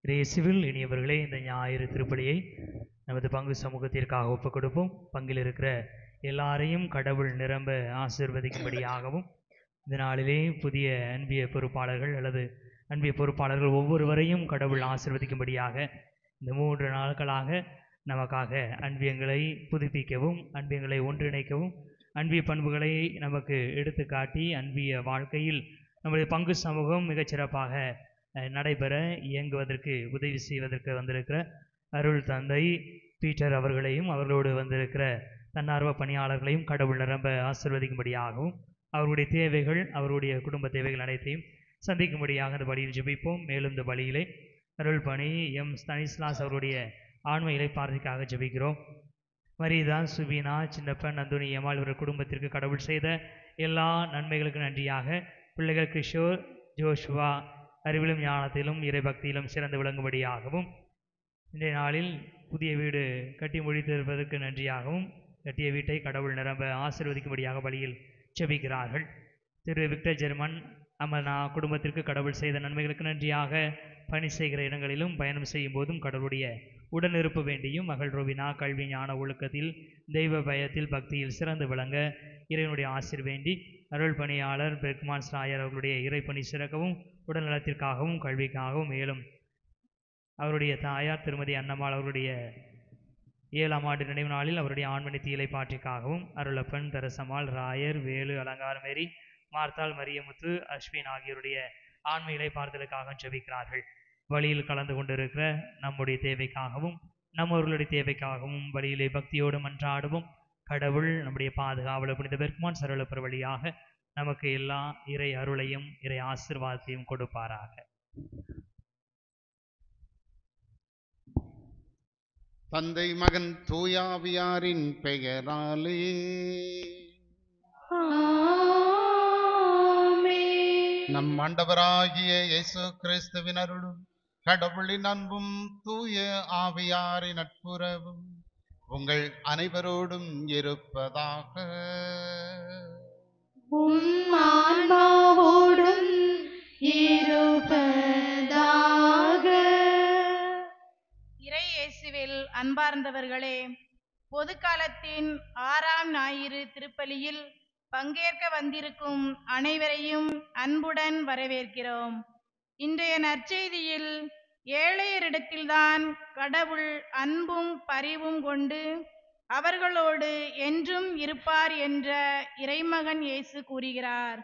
இயேசுவில் இனியவர்களே, இந்த ஞாயிறு திருப்பலியை நமது பங்கு சமூகத்திற்காக ஒப்புக் கொடுப்போம். பங்கில் இருக்கிற எல்லாரையும் கடவுள் நிரம்ப ஆசீர்வதிக்கும்படியாகவும், இந்த நாளிலே புதிய அன்பிய பொறுப்பாளர்கள் அல்லது அன்பிய பொறுப்பாளர்கள் ஒவ்வொருவரையும் கடவுள் ஆசீர்வதிக்கும்படியாக இந்த 3 நாட்களாக நமக்காக அன்பியங்களை புதுப்பிக்கவும், அன்பியங்களை ஒன்றிணைக்கவும், அன்பிய பண்புகளை நமக்கு எடுத்து காட்டி அன்பிய வாழ்க்கையில் நம்முடைய பங்கு சமூகம் மிகச்சிறப்பாக நடைபெற இயங்குவதற்கு உதவி செய்வதற்கு வந்திருக்கிற அருள் தந்தை பீட்டர் அவர்களையும் அவர்களோடு வந்திருக்கிற தன்னார்வ பணியாளர்களையும் கடவுள் நிரம்ப ஆசீர்வதிக்கும்படியாகவும், அவருடைய தேவைகள் அவருடைய குடும்ப தேவைகள் அனைத்தையும் சந்திக்கும்படியாக இந்த பலியில் ஜெபிப்போம். மேலும் இந்த பலியிலே அருள் பணி எம் ஸ்தானிஸ்லாஸ் அவருடைய ஆன்ம இளைப்பாறுதலுக்காக ஜெபிக்கிறோம். மரிதா, சுபீனா, சின்னப்பன், நந்துனி, ஏமாள் இவர்கள் குடும்பத்திற்கு கடவுள் செய்த எல்லா நன்மைகளுக்கு நன்றியாக பிள்ளைகள் கிஷோர், ஜோஷுவா அறிவிலும் ஞானத்திலும் இறைபக்தியிலும் சிறந்து விளங்கும்படியாகவும் இன்றைய நாளில் புதிய வீடு கட்டி முடித்திருப்பதற்கு நன்றியாகவும் கட்டிய வீட்டை கடவுள் நிரம்ப ஆசீர்வதிக்கும்படியாக பலியில் செபிக்கிறார்கள். திரு விக்டர் ஜெர்மன் அமர்னா குடும்பத்திற்கு கடவுள் செய்த நன்மைகளுக்கு நன்றியாக பணி செய்கிற இடங்களிலும் பயணம் செய்யும் போதும் கடவுளுடைய உடனிருப்பு வேண்டியும் மகள் ரோபினா கல்வி ஞான ஒழுக்கத்தில் தெய்வ பயத்தில் பக்தியில் சிறந்து விளங்க இறைவனுடைய ஆசீர் வேண்டி அருள் பணியாளர் பெர்க்மான் ஸ்ராயர் அவர்களுடைய இறைப்பணி சிறக்கவும் உடல் நலத்திற்காகவும் கல்விக்காகவும் மேலும் அவருடைய தாயார் திருமதி அன்னம்மாள் அவருடைய 7ஆம் ஆண்டு நினைவு நாளில் அவருடைய ஆண்மணி தீலை பாற்றிக்காகவும் அருளப்பன், தரசம்மாள், ராயர், வேலு, அலங்காரமேரி, மார்த்தாள், மரியமுத்து, அஸ்வின் ஆகியோருடைய ஆண்மைகளை பார்த்தலுக்காக ஜெபிக்கிறார்கள். வழியில் கலந்து கொண்டிருக்கிற நம்முடைய தேவைக்காகவும் நம்மவர்களுடைய தேவைக்காகவும் வழியிலே பக்தியோடு மன்றாடுவோம். கடவுள் நம்முடைய பாதுகாவலர் புனித பெர்க்மான் சரளப்பர் வழியாக நமக்கு எல்லா இறை அருளையும் இறை ஆசீர்வாதத்தையும் கொடுப்பாராக. தந்தை மகன் தூயாவியாரின் பெயராலே நம் ஆண்டவராகிய இயேசு கிறிஸ்துவின் அருளும் கடவுளின் அன்பும் தூய ஆவியாரின் நட்புறவும் உங்கள் அனைவரோடும் இருப்பதாக. ஆன்மாவோடும் இருப்பதாக. இறை இயேசுவில் அன்பார்ந்தவர்களே, பொது காலத்தின் 6ஆம் ஞாயிறு திருப்பலியில் பங்கேற்க வந்திருக்கும் அனைவரையும் அன்புடன் வரவேற்கிறோம். இன்றைய நற்செய்தியில் ஏழையரிடத்தில்தான் கடவுள் அன்பும் பரிவும் கொண்டு அவர்களோடு என்றும் இருப்பார் என்ற இறைமகன் இயேசு கூறுகிறார்.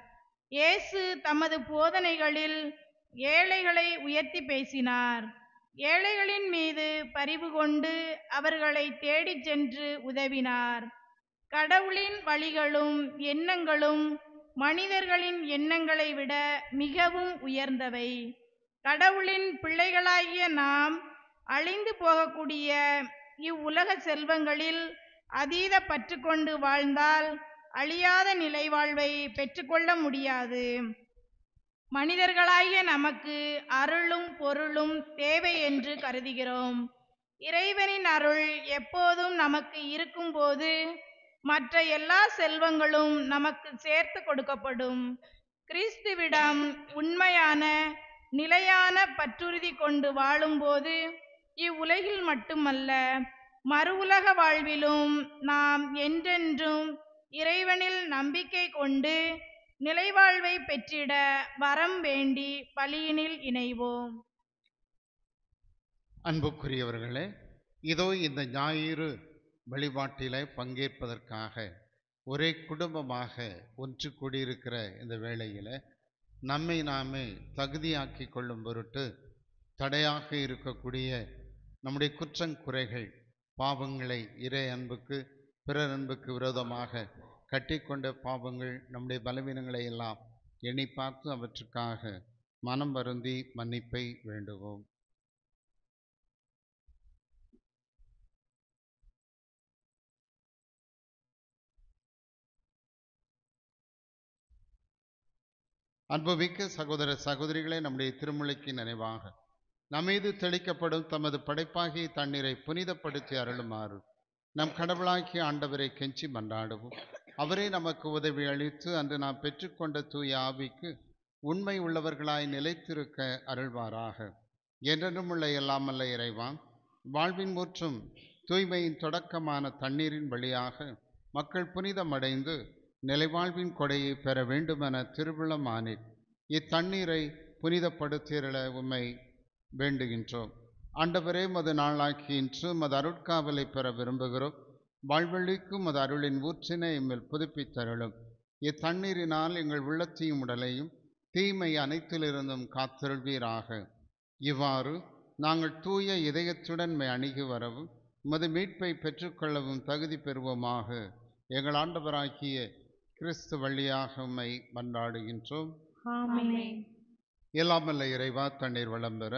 இயேசு தமது போதனைகளில் ஏழைகளை உயர்த்தி பேசினார். ஏழைகளின் மீது பரிவு கொண்டு அவர்களை தேடிச் சென்று உதவினார். கடவுளின் வழிகளும் எண்ணங்களும் மனிதர்களின் எண்ணங்களை விட மிகவும் உயர்ந்தவை. கடவுளின் பிள்ளைகளாகிய நாம் அழிந்து போகக்கூடிய இவ்வுலக செல்வங்களில் அதீத பற்று கொண்டு வாழ்ந்தால் அழியாத நிலை வாழ்வை பெற்றுக்கொள்ள முடியாது. மனிதர்களாகிய நமக்கு அருளும் பொருளும் தேவை என்று கருதுகிறோம். இறைவனின் அருள் எப்போதும் நமக்கு இருக்கும்போது மற்ற எல்லா செல்வங்களும் நமக்கு சேர்த்து கொடுக்கப்படும். கிறிஸ்துவிடம் உண்மையான நிலையான பற்றுறுதி கொண்டு வாழும்போது இவ்வுலகில் மட்டுமல்ல மறு உலக வாழ்விலும் நாம் என்றென்றும் இறைவனில் நம்பிக்கை கொண்டு நிலைவாழ்வை பெற்றிட வரம் வேண்டி பலியினில் இணைவோம். அன்புக்குரியவர்களே, இதோ இந்த ஞாயிறு வழிபாட்டிலே பங்கேற்பதற்காக ஒரே குடும்பமாக ஒன்று கூடியிருக்கிற இந்த வேளையில் நம்மை நாமே தகுதியாக்கி கொள்ளும் பொருட்டு தடையாக இருக்கக்கூடிய நம்முடைய குற்றங்குறைகள் பாவங்களை இறை அன்புக்கு பிறர் அன்புக்கு விரோதமாக கட்டிக்கொண்ட பாவங்கள் நம்முடைய பலவீனங்களை எல்லாம் எண்ணி பார்த்து அவற்றுக்காக மனம் வருந்தி மன்னிப்பை வேண்டுவோம். அன்புமிக்க சகோதர சகோதரிகளே, நம்முடைய திருமுலைக்கு நினைவாக நம்மீது தெளிக்கப்படும் தமது படைப்பாகிய தண்ணீரை புனிதப்படுத்தி அருளுமாறு நம் கடவுளாகிய ஆண்டவரை கெஞ்சி மன்றாடுவோம். அவரே நமக்கு உதவி அளித்து அன்று நாம் பெற்றுக்கொண்ட தூய ஆவிக்கு உண்மை உள்ளவர்களாய் நிலைத்திருக்க அருள்வாராக. என்றென்றும் உள்ள எல்லாமல்ல இறைவா, வாழ்வின் முற்றும் தூய்மையின் தொடக்கமான தண்ணீரின் வழியாக மக்கள் புனிதமடைந்து நிலைவாழ்வின் கொடையை பெற வேண்டுமென திருவிழமானீர். இத்தண்ணீரை புனிதப்படுத்தியருள உம்மை வேண்டுகின்றோம். ஆண்டவரே, மது நாளாக்கி இன்று மது அருட்காவலை பெற விரும்புகிறோம். வாழ்வழிக்கும் மது அருளின் ஊற்றினை எம்மில் புதுப்பித்தருளும். இத்தண்ணீரினால் எங்கள் உள்ளத்தையும் உடலையும் தீமை அனைத்திலிருந்தும் காத்தருள்வீராக. இவ்வாறு நாங்கள் தூய இதயத்துடன் அணுகி வரவும் மது மீட்பை பெற்றுக்கொள்ளவும் தகுதி பெறுவோமாக. எங்கள் ஆண்டவராகிய கிறிஸ்து வழியாக உம்மை மன்றாடுகின்றோம். ஆமென். எல்லாமல்ல இறைவா, தண்ணீர் வளம் பெற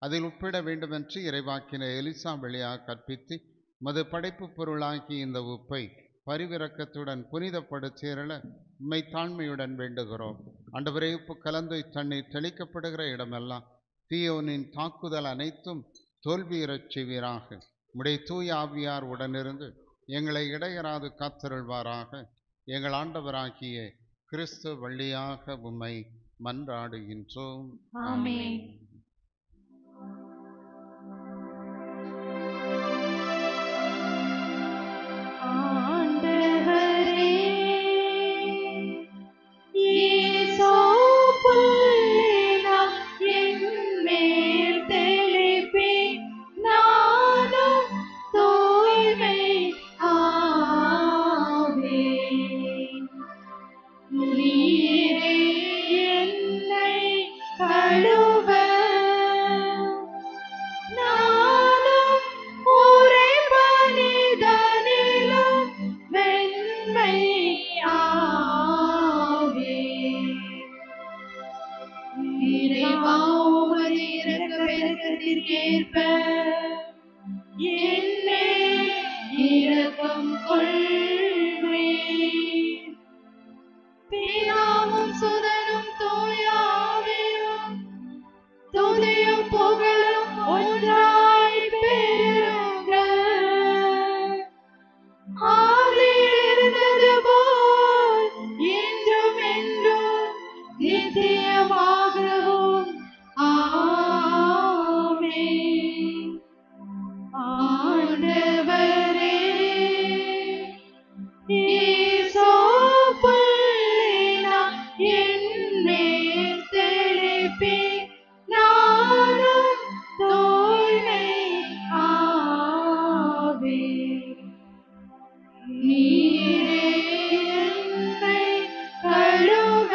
அதில் உட்பட வேண்டுமென்று இறைவாக்கின எலிசா வழியாக கற்பித்து மது படைப்பு பொருளாக்கி இந்த உப்பை பரிவிரக்கத்துடன் புனிதப்படுத்தியருள உம்மை தாழ்மையுடன் வேண்டுகிறோம். ஆண்டவரே, உப்பு கலந்து தண்ணீர் தெளிக்கப்படுகிற இடமெல்லாம் தீயோனின் தாக்குதல் அனைத்தும் தோல்வியுறச் செய்வீராக. உம்முடைய தூய ஆவியார் உடனிருந்து எங்களை இடையராது காத்தருள்வாராக. எங்கள் ஆண்டவராகிய கிறிஸ்து வழியாக உம்மை மன்றாடுகின்றோம். ஆமென். ஆண்டவரே, ஈசோப்புள்ளினார் என்மேல் தெளிப்பீர், நானும் தூய்மை ஆவேன். நீரே என்னை கழுவ, நானும் உறைபனிதனிலும் வெண்மை ஆவேன். இறைவா, உமது இரக்க பெருக்கத்திற்கேற்ப என்னேல் இரக்கம் கொள்வீர். பிதாவும் சுதனும் தூய ஆவியும் துதியும் புகழும் ஒன்றாய் பெருக, ஆதியில் இருந்தது போல் என்றும் என்றும் நித்தியமாகவும் ஆமென். ஆண்டவரே, ஈசோப்புள்ளினார் என்மேல் தெளிப்பீர், நானும் தூய்மை ஆவேன். நீரே என்னை கழுவ,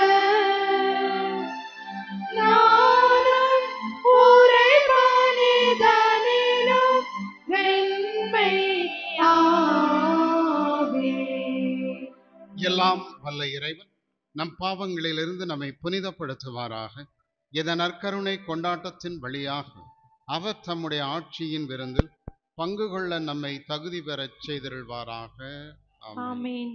நானும் உறைபனிதனிலும் வெண்மை ஆவேன். எல்லாம் வல்ல இறைவன் நம் பாவங்களிலிருந்து நம்மை புனிதப்படுத்துவாராக. இதன் நற்கருணை கொண்டாட்டத்தின் வழியாக அவர் தம்முடைய ஆட்சியின் விருந்தில் பங்கு கொள்ள நம்மை தகுதி பெறச் செய்திருள்வாராக. ஆமென். ஆமென்.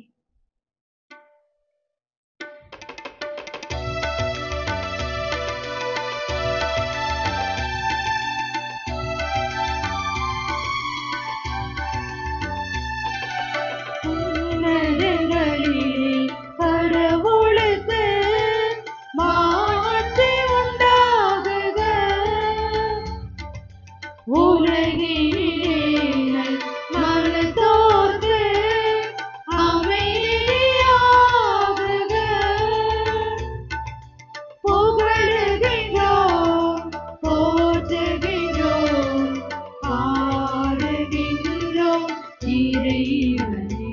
உன்னதங்களிலே கடவுளுக்கு மாட்சி உண்டாகுக. உலகினிலே நல் மனத்தோர்க்கு அமைதியாகுக. புகழுகின்றோம், போற்றுகின்றோம், ஆடுகின்றோம் இறைவனே.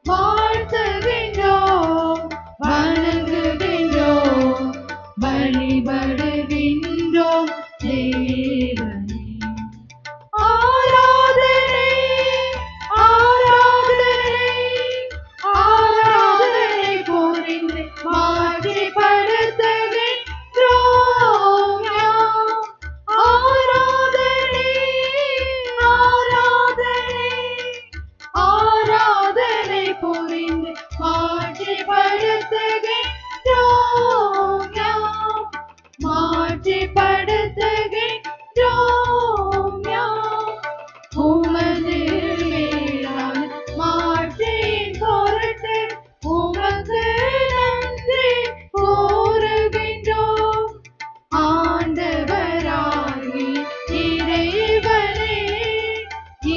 வாழ்த்துகின்றோம், வணங்குகின்றோம், வழிபடுகின்றோம் தேவனே. ஆராதனை, ஆராதனை, ஆராதனை புரிந்து மாட்சிப்படுத்துகின்றோம் யாம். ஆராதனை, ஆராதனை, ஆராதனை புரிந்து மாட்சிப்படுத்துகின்றோம் யாம். மாட்சிப்படுத்துகின்றோம் யாம். உமது மேலான மாட்சியின் பொருட்டு உமக்கு நன்றி கூறுகின்றோம். ஆண்டவராகி இறைவனே,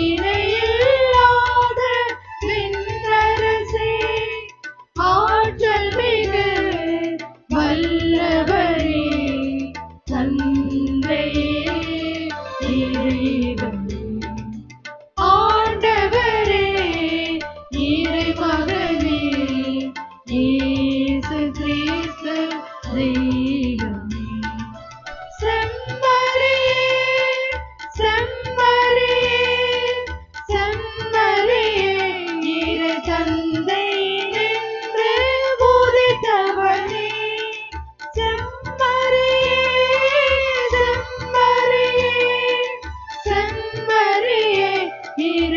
இணையில்லாத விண்ணரசே, ஆற்றல் மிகு வல்லவரே, தந்தையே, இறைவனே, ஆண்டவரே, இறைமகனே, இயேசு கிறிஸ்து தெய்வமே. செம்மறியே, செம்மறியே, செம்மறியே, இறை தந்தை நின்று உதித்தவனே. செம்மறியே, செம்மறியே, செம்மறியே, இறை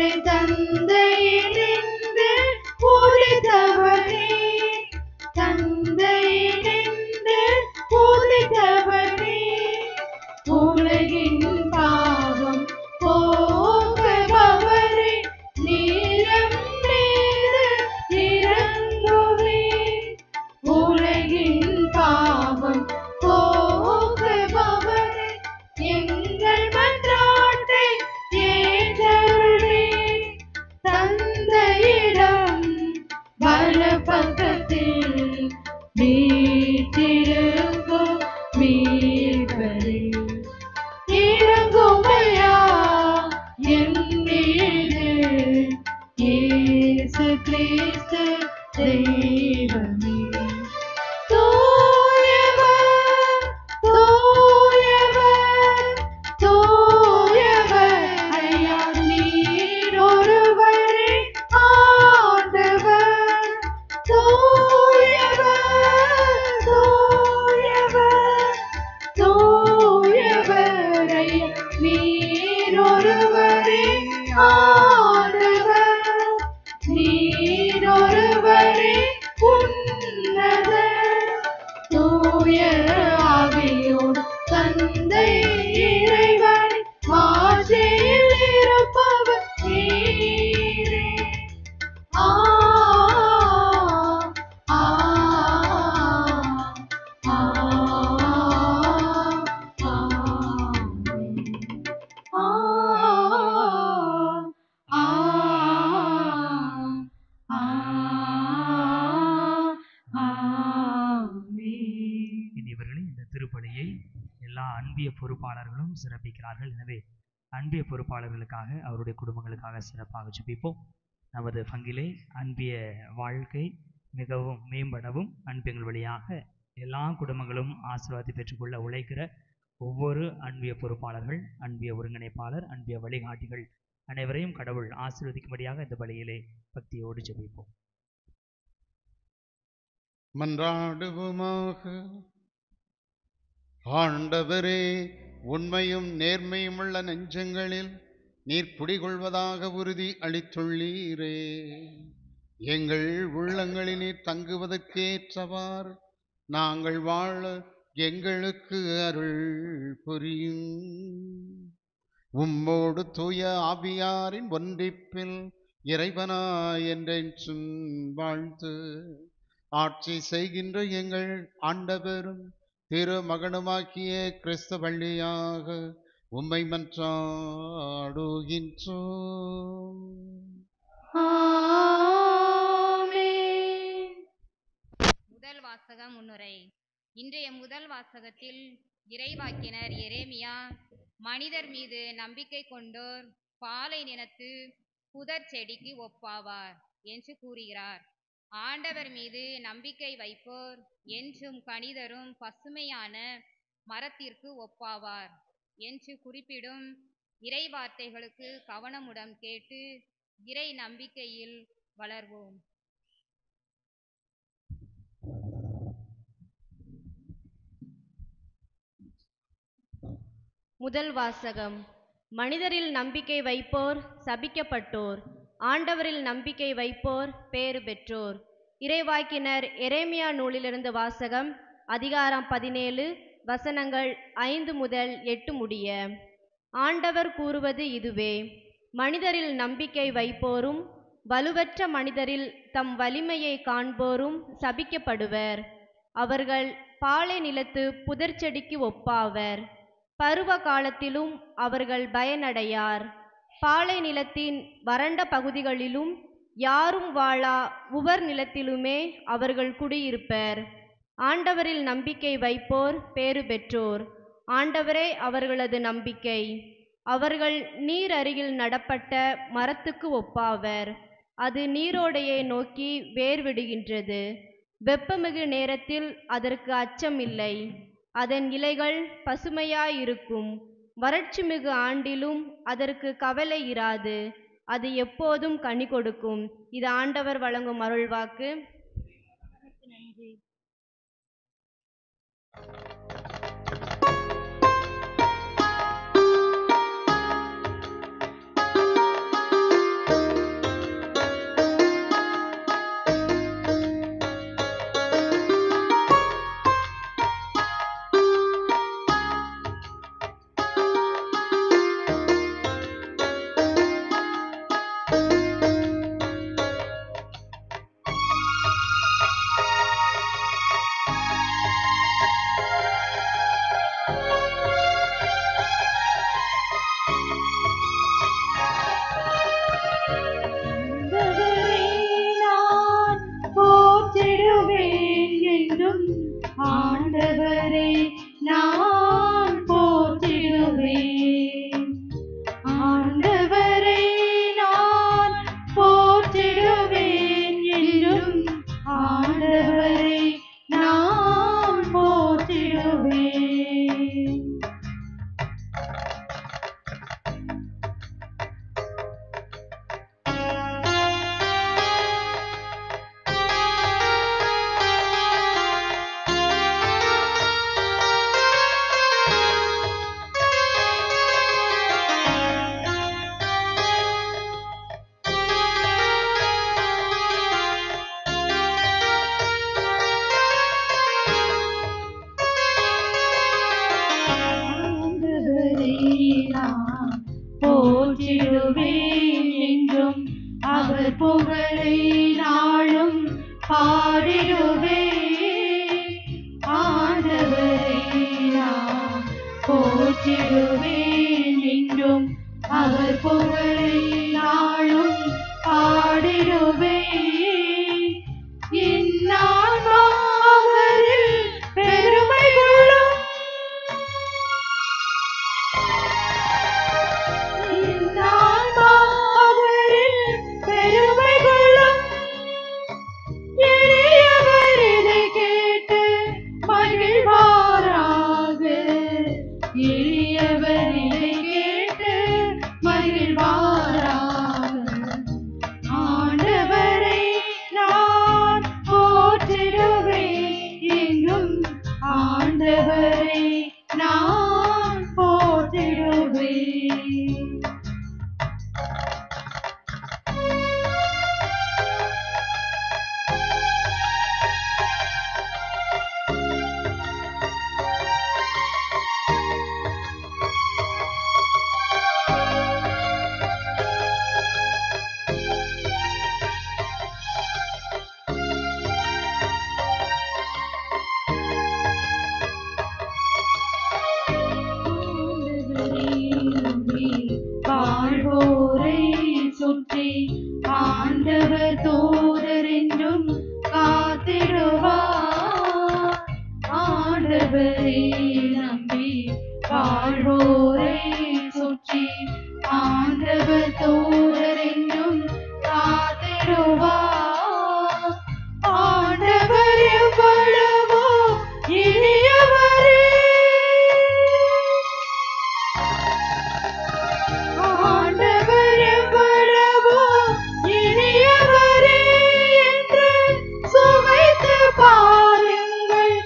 தூய ஆவியோடு தந்தை இறைவனை மாசில் இருப்பவர் நீரே. ஆ ஆ ஆ இனி இவர்களே இந்த திருப்பலியை எல்லா அன்பிய பொறுப்பாளர்களும் சிறப்பிக்கிறார்கள். எனவே அன்பிய பொறுப்பாளர்களுக்காக அவருடைய குடும்பங்களுக்காக சிறப்பாக ஜெபிப்போம். நமது பங்கிலே அன்பிய வாழ்க்கை மிகவும் மேம்படவும் அன்பியங்கள் வழியாக எல்லா குடும்பங்களும் ஆசீர்வாதத்தை பெற்றுக்கொள்ள உழைக்கிற ஒவ்வொரு அன்பிய பொறுப்பாளர்கள், அன்பிய ஒருங்கிணைப்பாளர், அன்பிய வழிகாட்டிகள் அனைவரையும் கடவுள் ஆசீர்வதிக்கும்படியாக இந்த பலியிலே பக்தியோடு ஜெபிப்போம். மன்றாடுவோமாக. ஆண்டவரே, உண்மையும் நேர்மையும் உள்ள நெஞ்சங்களில் நீர் குடிகொள்வதாக உறுதி அளித்துள்ளீரே. எங்கள் உள்ளங்களில் நீர் தங்குவதற்கேற்றவாறு நாங்கள் வாழ எங்களுக்கு அருள் புரியும். உம்மோடு தூய ஆவியாரின் ஒன்றிப்பில் இறைவனாய் என்றென்றும் வாழ்த்து ஆட்சி செய்கின்ற எங்கள் ஆண்டவரும் திரு மகனுமாக்கிய கிறிஸ்து வழியாக உம்மை மன்றாடுகின்றோம். முதல் வாசகம் முன்னுரை. இன்றைய முதல் வாசகத்தில் இறைவாக்கினர் எரேமியா மனிதர் மீது நம்பிக்கை கொண்டோர் பாலை நிலத்து புதர் செடிக்கு ஒப்பாவார் என்று கூறுகிறார். ஆண்டவர் மீது நம்பிக்கை வைப்போர் என்றும் கனிதரும் பசுமையான மரத்திற்கு ஒப்பாவார் என்று குறிப்பிடும் இறை வார்த்தைகளுக்கு கவனமுடன் கேட்டு இறை நம்பிக்கையில் வளர்வோம். முதல் வாசகம். மனிதரில் நம்பிக்கை வைப்போர் சபிக்கப்பட்டோர், ஆண்டவரில் நம்பிக்கை வைப்போர் பேறு பெற்றோர். இறைவாக்கினர் எரேமியா நூலிலிருந்து வாசகம். அதிகாரம் 17, வசனங்கள் 5 முதல் 8 முடிய. ஆண்டவர் கூறுவது இதுவே: மனிதரில் நம்பிக்கை வைப்போரும் வலுவற்ற மனிதரில் தம் வலிமையை காண்போரும் சபிக்கப்படுவர். அவர்கள் பாலை நிலத்து புதர்ச்செடிக்கு ஒப்பாவர். பருவ காலத்திலும் அவர்கள் பயனடையார். பாலை நிலத்தின் வறண்ட பகுதிகளிலும் யாரும் வாழா உவர் நிலத்திலுமே அவர்கள் குடியிருப்பர். ஆண்டவரில் நம்பிக்கை வைப்போர் பேறு பெற்றோர். ஆண்டவரே அவர்களது நம்பிக்கை. அவர்கள் நீர் அருகில் நடப்பட்ட மரத்துக்கு ஒப்பாவர். அது நீரோடையை நோக்கி வேர்விடுகின்றது. வெப்பமிகு நேரத்தில் அதற்கு அச்சமில்லை. அதன் இலைகள் பசுமையாயிருக்கும். வறட்சிமிகு ஆண்டிலும் அதற்கு கவலை இராது. அது எப்போதும் கனி கொடுக்கும். இது ஆண்டவர் வழங்கும் அருள்வாக்கு. நன்றி. போற்றிடுவேன் என்றும் அவர் புகழை நாளும் பாடிடுவேன். என் ஆன்மா அவரில் பெருமை கொள்ளும். என் ஆன்மா அவரில் பெருமை கொள்ளும். எளியவர் இதை கேட்டு மகிழ்வாராக. எளியவர் இதை கேட்டு மகிழ்வாராக. ஆண்டவரை நான் போற்றிடுவேன் என்றும் ஆண்டவரை நான் போற்றிடுவேன். வாழ்வோரை சுற்றி ஆண்டவர் தூதர் என்றும் காத்திடுவார். ஆண்டவரை நம்பி வாழ்வோரை சுற்றி ஆண்டவர் தூதர் என்றும் காத்திடுவார். ஆண்டவர் எவ்வளவோ இனியவரே. ஆண்டவர் எவ்வளவோ இனியவரே என்று சுவைத்து பாருங்கள்,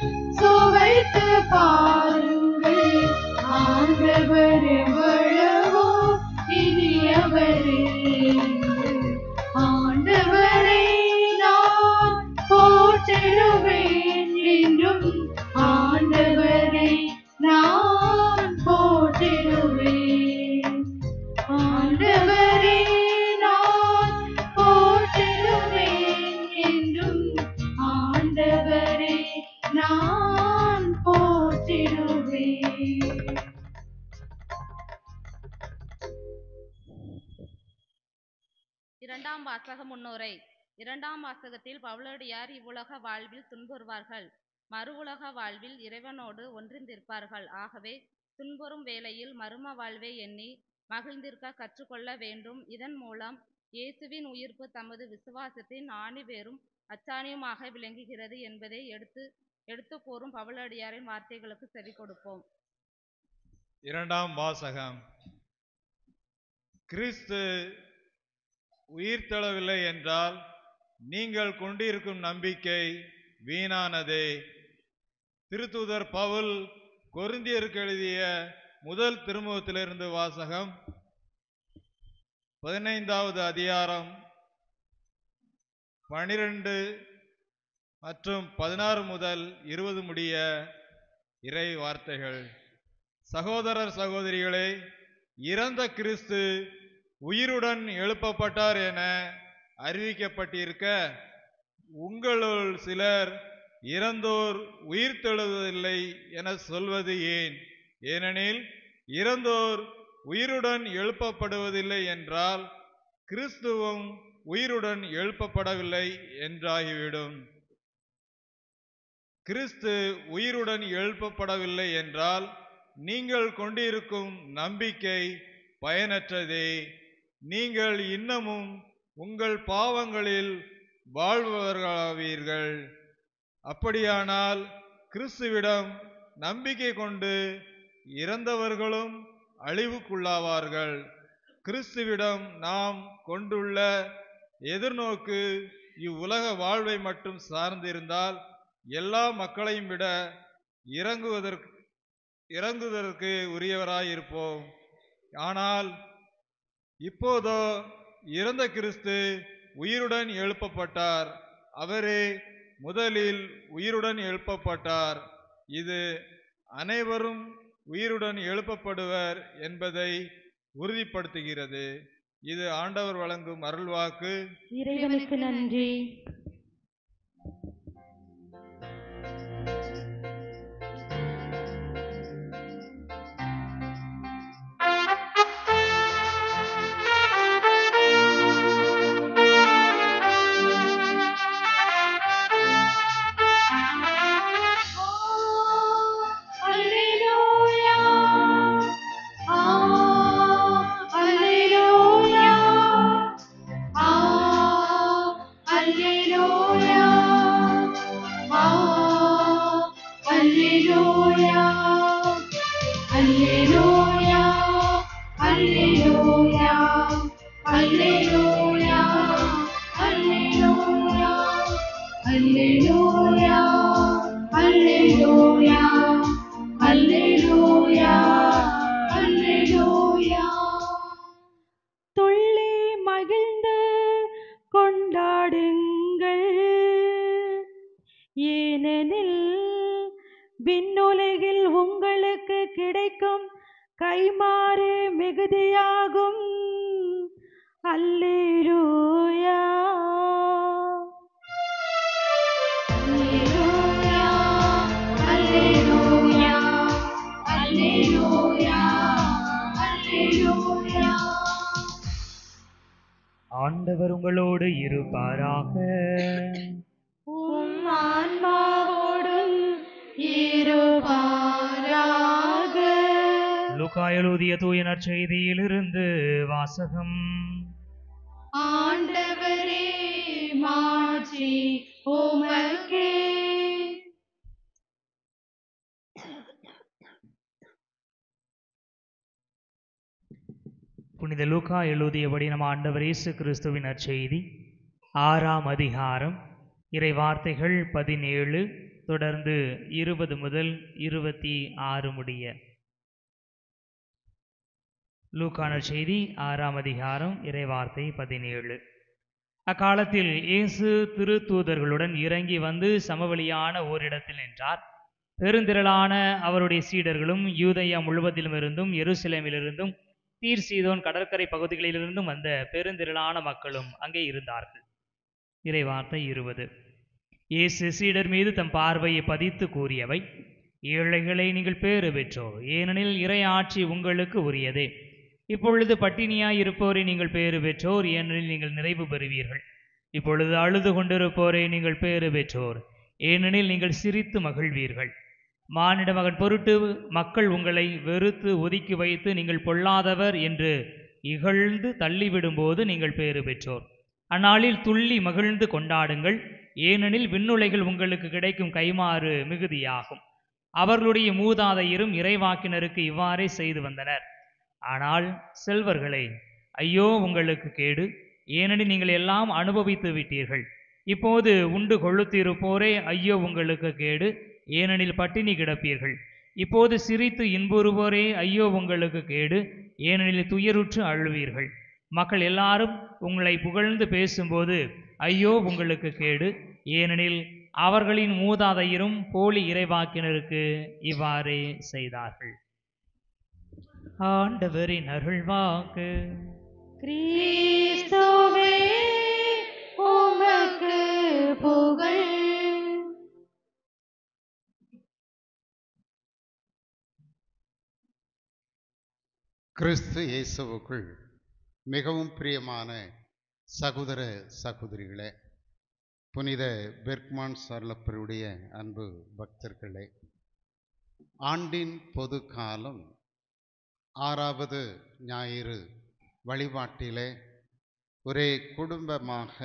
சுவைத்து பாருங்கள். ஆண்டவர் எவ்வளவோ இனியவரே என்று ஆண்டவரை நான் போற்றிடுவேன் என்றும் ஆண்டவரை நான் போற்றிடுவேன். ஆண்டவரை நான் போற்றிடுவேன் என்றும் ஆண்டவரை நான் போற்றிடுவேன். இரண்டாம் வாசக முன்னுரை. இரண்டாம் வாசகத்தில் பவுலடியார் இவ்வுலக வாழ்வில் துன்புறுவார்கள், மறு உலக வாழ்வில் இறைவனோடு ஒன்றிந்திருப்பார்கள். ஆகவே துன்புறும் வேளையில் மறும வாழ்வை எண்ணி மகிழ்ந்திருக்க கற்றுக்கொள்ள வேண்டும். இதன் மூலம் இயேசுவின் உயிர்ப்பு தமது விசுவாசத்தின் ஆணிவேரும் அச்சாணியுமாக விளங்குகிறது என்பதை எடுத்து கூறும் பவுலடியாரின் வார்த்தைகளுக்கு செவி கொடுப்போம். இரண்டாம் வாசகம். கிறிஸ்து உயிர்த்தெழவில்லை என்றால் நீங்கள் கொண்டிருக்கும் நம்பிக்கை வீணானதே. திருத்தூதர் பவுல் கொரிந்தியருக்கு எழுதிய முதல் திருமுகத்திலிருந்து வாசகம். 15வது அதிகாரம் 12 மற்றும் 16 முதல் 20 முடிய இறை வார்த்தைகள். சகோதரர் சகோதரிகளே, இறந்த கிறிஸ்து உயிருடன் எழுப்பப்பட்டார் என அறிவிக்கப்பட்டிருக்க உங்களுள் சிலர் இறந்தோர் உயிர்த்தெழுவதில்லை என சொல்வது ஏன்? ஏனெனில் இறந்தோர் உயிருடன் எழுப்பப்படுவதில்லை என்றால் கிறிஸ்துவும் உயிருடன் எழுப்பப்படவில்லை என்றாகிவிடும். கிறிஸ்து உயிருடன் எழுப்பப்படவில்லை என்றால் நீங்கள் கொண்டிருக்கும் நம்பிக்கை பயனற்றதே. நீங்கள் இன்னமும் உங்கள் பாவங்களில் வாழ்பவர்களாவீர்கள். அப்படியானால் கிறிஸ்துவிடம் நம்பிக்கை கொண்டு இறந்தவர்களும் அழிவுக்குள்ளாவார்கள். கிறிஸ்துவிடம் நாம் கொண்டுள்ள எதிர்நோக்கு இவ்வுலக வாழ்வை மட்டும் சார்ந்திருந்தால் எல்லா மக்களையும் விட இறங்குவதற்கு உரியவராயிருப்போம். ஆனால் இப்போதோ இறந்த கிறிஸ்து உயிருடன் எழுப்பப்பட்டார். அவரே முதலில் உயிருடன் எழுப்பப்பட்டார். இது அனைவரும் உயிருடன் எழுப்பப்படுவர் என்பதை உறுதிப்படுத்துகிறது. இது ஆண்டவர் வழங்கும் அருள்வாக்கு. இறைவனுக்கு நன்றி. அல்லேலூயா அல்லேலூயா அல்லேலூயா அல்லேலூயா அல்லேலூயா அல்லேலூயா அல்லேலூயா அல்லேலூயா அல்லேலூயா. துள்ளி மகிழ்ந்து கொண்டாடுங்கள், ஏனெனில் விண்ணுலகில் உங்களுக்கு கிடைக்கும் கைமாறு மிகுதியாகும். அல்லேலூயா அல்லேலூயா அல்லேலூயா அல்லேலூயா அல்லேலூயா. ஆண்டவர் உங்களோடு இருப்பாராக. உம் ஆன்மாவோடும் இருப்பாராக. லூக்கா எழுதிய தூய நற்செய்தியிலிருந்து வாசகம். ஆண்டவரே மாட்சி உமக்கே. புனித லூக்கா எழுதியபடி நம் ஆண்டவர் இயேசு கிறிஸ்துவின் நற்செய்தி 6ஆம் அதிகாரம், இறை வார்த்தைகள் 17 தொடர்ந்து 20 முதல் 26 முடிய. லூக்கா நற்செய்தி 6ஆம் அதிகாரம், இறை வார்த்தை 17. அக்காலத்தில் இயேசு திருத்தூதர்களுடன் இறங்கி வந்து சமவெளியான ஓரிடத்தில் நின்றார். பெருந்திரளான அவருடைய சீடர்களும் யூதேயா முழுவதிலும் இருந்தும் எருசலேமிலிருந்தும் தீர் சீதோன் கடற்கரை பகுதிகளிலிருந்தும் வந்த பெருந்திரளான மக்களும் அங்கே இருந்தார்கள். இறை வார்த்தை 20. இயேசு சீடர் மீது தம் பார்வையை பதித்து கூறியவை: ஏழைகளை நீங்கள் பேறு பெற்றோர், ஏனெனில் இறை ஆட்சி உங்களுக்கு உரியதே. இப்பொழுது பட்டினியாய் இருப்போரை நீங்கள் பேறு பெற்றோர், ஏனெனில் நீங்கள் நிறைவு பெறுவீர்கள். இப்பொழுது அழுது கொண்டிருப்போரை நீங்கள் பேறு பெற்றோர், ஏனெனில் நீங்கள் சிரித்து மகிழ்வீர்கள். மானிட மகன் பொருட்டு மக்கள் உங்களை வெறுத்து ஒதுக்கி வைத்து நீங்கள் பொல்லாதவர் என்று இகழ்ந்து தள்ளிவிடும்போது நீங்கள் பேறு பெற்றோர். அந்நாளில் துள்ளி மகிழ்ந்து கொண்டாடுங்கள், ஏனெனில் விண்ணுலகில் உங்களுக்கு கிடைக்கும் கைமாறு மிகுதியாகும். அவர்களுடைய மூதாதையரும் இறைவாக்கினருக்கு இவ்வாறே செய்து வந்தனர். ஆனால் செல்வர்களே, ஐயோ உங்களுக்கு கேடு, ஏனெனில் நீங்கள் எல்லாம் அனுபவித்து விட்டீர்கள். இப்போது உண்டு கொழுத்திருப்போரே, ஐயோ உங்களுக்கு கேடு, ஏனெனில் பட்டினி கிடப்பீர்கள். இப்போது சிரித்து இன்புறுவோரே, ஐயோ உங்களுக்கு கேடு, ஏனெனில் துயருற்று அழுவீர்கள். மக்கள் எல்லாரும் உங்களை புகழ்ந்து பேசும்போது ஐயோ உங்களுக்கு கேடு, ஏனெனில் அவர்களின் மூதாதையரும் போலி இறைவாக்கினருக்கு இவ்வாறே செய்தார்கள். ஆண்டவரின் அருள்வாக்கு. கிறிஸ்துவே உமக்கு புகழ். கிறிஸ்து இயேசுவுக்குள் மிகவும் பிரியமான சகோதர சகோதரிகளே, புனித பெர்க்மான் சார்லப்பருடைய அன்பு பக்தர்களே, ஆண்டின் பொது காலம் 6வது ஞாயிறு வழிபாட்டிலே ஒரே குடும்பமாக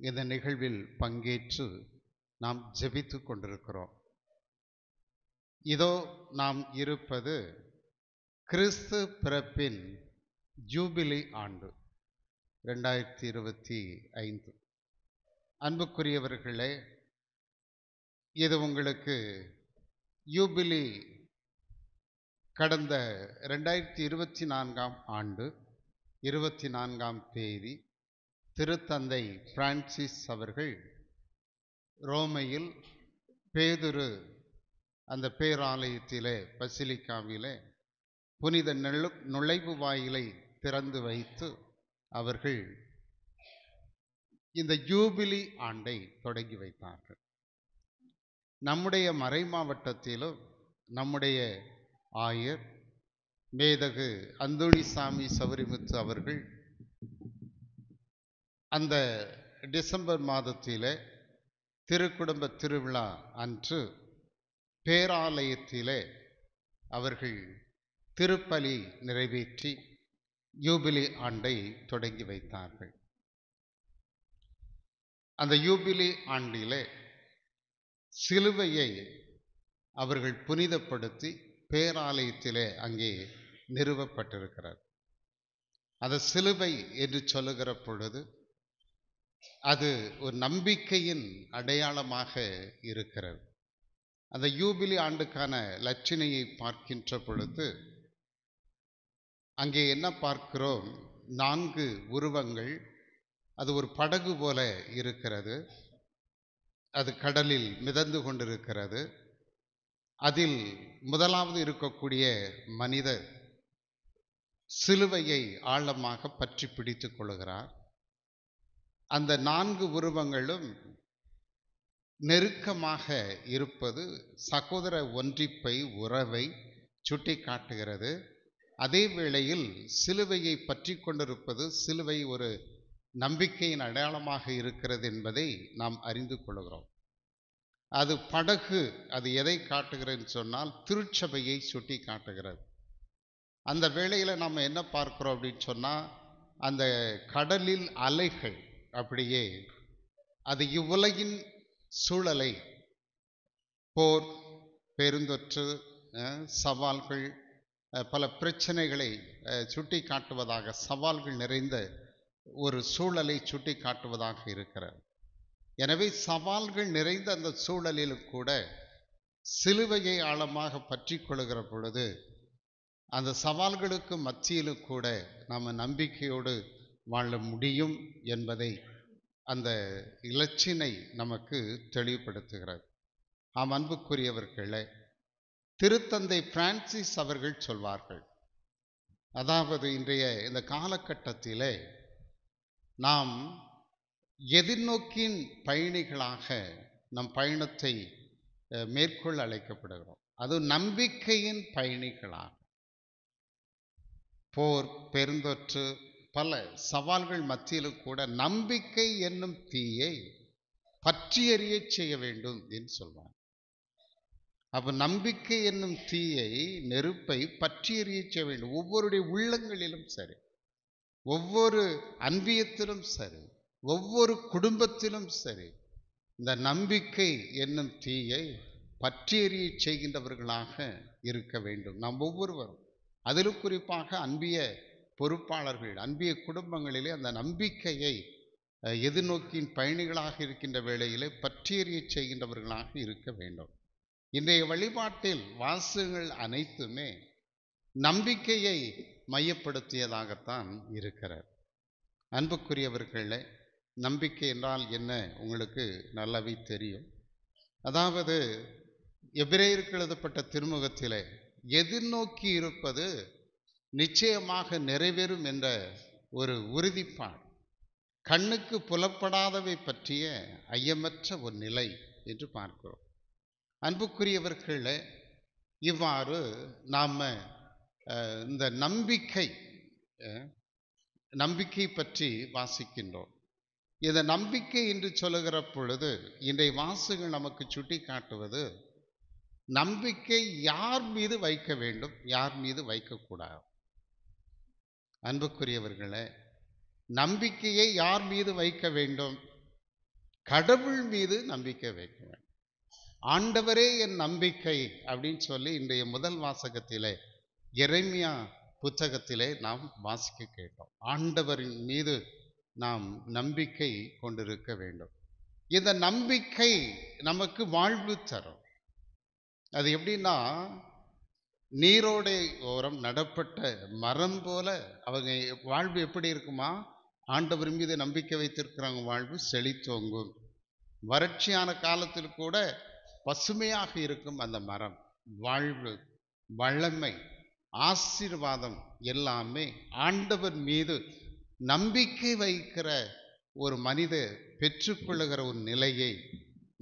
இந்த நிகழ்வில் பங்கேற்று நாம் ஜெபித்து கொண்டிருக்கிறோம். இதோ நாம் இருப்பது கிறிஸ்து பிறப்பின் ஜூபிலி ஆண்டு 2025. அன்புக்குரியவர்களே, இது உங்களுக்கு யூபிலி கடந்த 2024ஆம் ஆண்டு 24ஆம் தேதி திருத்தந்தை பிரான்சிஸ் அவர்கள் ரோமையில் பேதுரு அந்த பேராலயத்திலே பசிலிக்காவிலே புனித நுழைவு வாயிலை திறந்து வைத்து அவர்கள் இந்த ஜூபிலி ஆண்டை தொடங்கி வைத்தார்கள். நம்முடைய மறை மாவட்டத்திலும் நம்முடைய ஆயர் மேதகு அந்தோணிசாமி சௌரிமுத்து அவர்கள் அந்த டிசம்பர் மாதத்திலே திருக்குடும்ப திருவிழா அன்று பேராலயத்திலே அவர்கள் திருப்பலி நிறைவேற்றி யூபிலி ஆண்டை தொடங்கி வைத்தார்கள். அந்த யூபிலி ஆண்டிலே சிலுவையை அவர்கள் புனிதப்படுத்தி பேராலயத்திலே அங்கே நிறுவப்பட்டிருக்கிறார். அது சிலுவை என்று சொல்லுகிற பொழுது அது ஒரு நம்பிக்கையின் அடையாளமாக இருக்கிறது. அந்த யூபிலி ஆண்டுக்கான லட்சணையை பார்க்கின்ற பொழுது அங்கே என்ன பார்க்கிறோம்? 4 உருவங்கள். அது ஒரு படகு போல இருக்கிறது. அது கடலில் மிதந்து கொண்டிருக்கிறது. அதில் முதலாவது இருக்கக்கூடிய மனிதர் சிலுவையை ஆழமாக பற்றி பிடித்துக் கொள்கிறார். அந்த 4 உருவங்களும் நெருக்கமாக இருப்பது சகோதர ஒன்றிப்பை, உறவை சுட்டி காட்டுகிறது. அதே வேளையில் சிலுவையை பற்றி கொண்டிருப்பது, சிலுவை ஒரு நம்பிக்கையின் அடையாளமாக இருக்கிறது என்பதை நாம் அறிந்து கொள்கிறோம். அது படகு, அது எதை காட்டுகிறதுன்னு சொன்னால் திருச்சபையை சுட்டி காட்டுகிறது. அந்த வேளையில் நம்ம என்ன பார்க்கிறோம் அப்படின்னு சொன்னால், அந்த கடலில் அலைகள் அப்படியே அது இவ்வுலகின் சூழலை, போர், பெருந்தொற்று, சவால்கள், பல பிரச்சனைகளை சுட்டி காட்டுவதாக, சவால்கள் நிறைந்த ஒரு சூழலை சுட்டி காட்டுவதாக இருக்கிறது. எனவே சவால்கள் நிறைந்த அந்த சூழலிலும் கூட சிலுவையை ஆழமாக பற்றி கொள்ளுகிற பொழுது அந்த சவால்களுக்கு மத்தியிலும் கூட நாம் நம்பிக்கையோடு வாழ முடியும் என்பதை அந்த இலச்சினை நமக்கு தெளிவுபடுத்துகிறது. ஆம், அன்புக்குரியவர்களே, திருத்தந்தை பிரான்சிஸ் அவர்கள் சொல்வார்கள், அதாவது இன்றைய இந்த காலகட்டத்திலே நாம் எதிர்நோக்கின் பயணிகளாக நம் பயணத்தை மேற்கொள்ள அழைக்கப்படுகிறோம். அது நம்பிக்கையின் பயணிகளாக. போர், பெருந்தொற்று, பல சவால்கள் மத்தியிலும் கூட நம்பிக்கை என்னும் தீயை பற்றி எறிய செய்ய வேண்டும் என்று சொல்வார். அப்ப நம்பிக்கை என்னும் தீயை, நெருப்பை பற்றி எறிய செய்ய வேண்டும். ஒவ்வொருடைய உள்ளங்களிலும் சரி, ஒவ்வொரு அன்பியத்திலும் சரி, ஒவ்வொரு குடும்பத்திலும் சரி, இந்த நம்பிக்கை என்னும் தீயை பற்றி எறிய செய்கின்றவர்களாக இருக்க வேண்டும் நாம் ஒவ்வொருவரும். அதிலும் குறிப்பாக அன்பிய பொறுப்பாளர்கள், அன்பிய குடும்பங்களிலே அந்த நம்பிக்கையை எதிர்நோக்கின் பயணிகளாக இருக்கின்ற வேளையிலே பற்றி எறிய செய்கின்றவர்களாக இருக்க வேண்டும். இன்றைய வழிபாட்டில் வாசகங்கள் அனைத்துமே நம்பிக்கையை மையப்படுத்தியதாகத்தான் இருக்கிறார். அன்புக்குரியவர்களே, நம்பிக்கை என்றால் என்ன உங்களுக்கு நல்லாவே தெரியும். அதாவது எபிரேயருக்கு எழுதப்பட்ட திருமுகத்திலே எதிர்நோக்கி இருப்பது நிச்சயமாக நிறைவேறும் என்ற ஒரு உறுதிப்பாடு, கண்ணுக்கு புலப்படாதவை பற்றிய ஐயமற்ற ஒரு நிலை என்று பார்க்கிறோம். அன்புக்குரியவர்களே, இவ்வாறு நாம் இந்த நம்பிக்கை பற்றி வாசிக்கின்றோம். இந்த நம்பிக்கை என்று சொல்லுகிற பொழுது இன்றைய வாசகங்கள் நமக்கு சுட்டி காட்டுவது, நம்பிக்கை யார் மீது வைக்க வேண்டும், யார் மீது வைக்கக்கூடாது. அன்புக்குரியவர்களே, நம்பிக்கையை யார் மீது வைக்க வேண்டும்? கடவுள் மீது நம்பிக்கை வைக்க வேண்டும். ஆண்டவரே என் நம்பிக்கை அப்படின்னு சொல்லி இன்றைய முதல் வாசகத்திலே, எரேமியா புத்தகத்திலே நாம் வாசிக்க கேட்டோம். ஆண்டவரின் மீது நாம் நம்பிக்கை கொண்டிருக்க வேண்டும். இந்த நம்பிக்கை நமக்கு வாழ்வு தரும். அது எப்படின்னா, நீரோடை ஓரம் நடப்பட்ட மரம் போல அவங்க வாழ்வு எப்படி இருக்குமா? ஆண்டவர் மீது நம்பிக்கை வைத்திருக்கிறவங்க வாழ்வு செழித்தோங்கும். வறட்சியான காலத்தில் கூட பசுமையாக இருக்கும் அந்த மரம். வாழ்வு, வளமை, ஆசீர்வாதம் எல்லாமே ஆண்டவர் மீது நம்பிக்கை வைக்கிற ஒரு மனித பெற்றுக்கொள்ளுகிற ஒரு நிலையை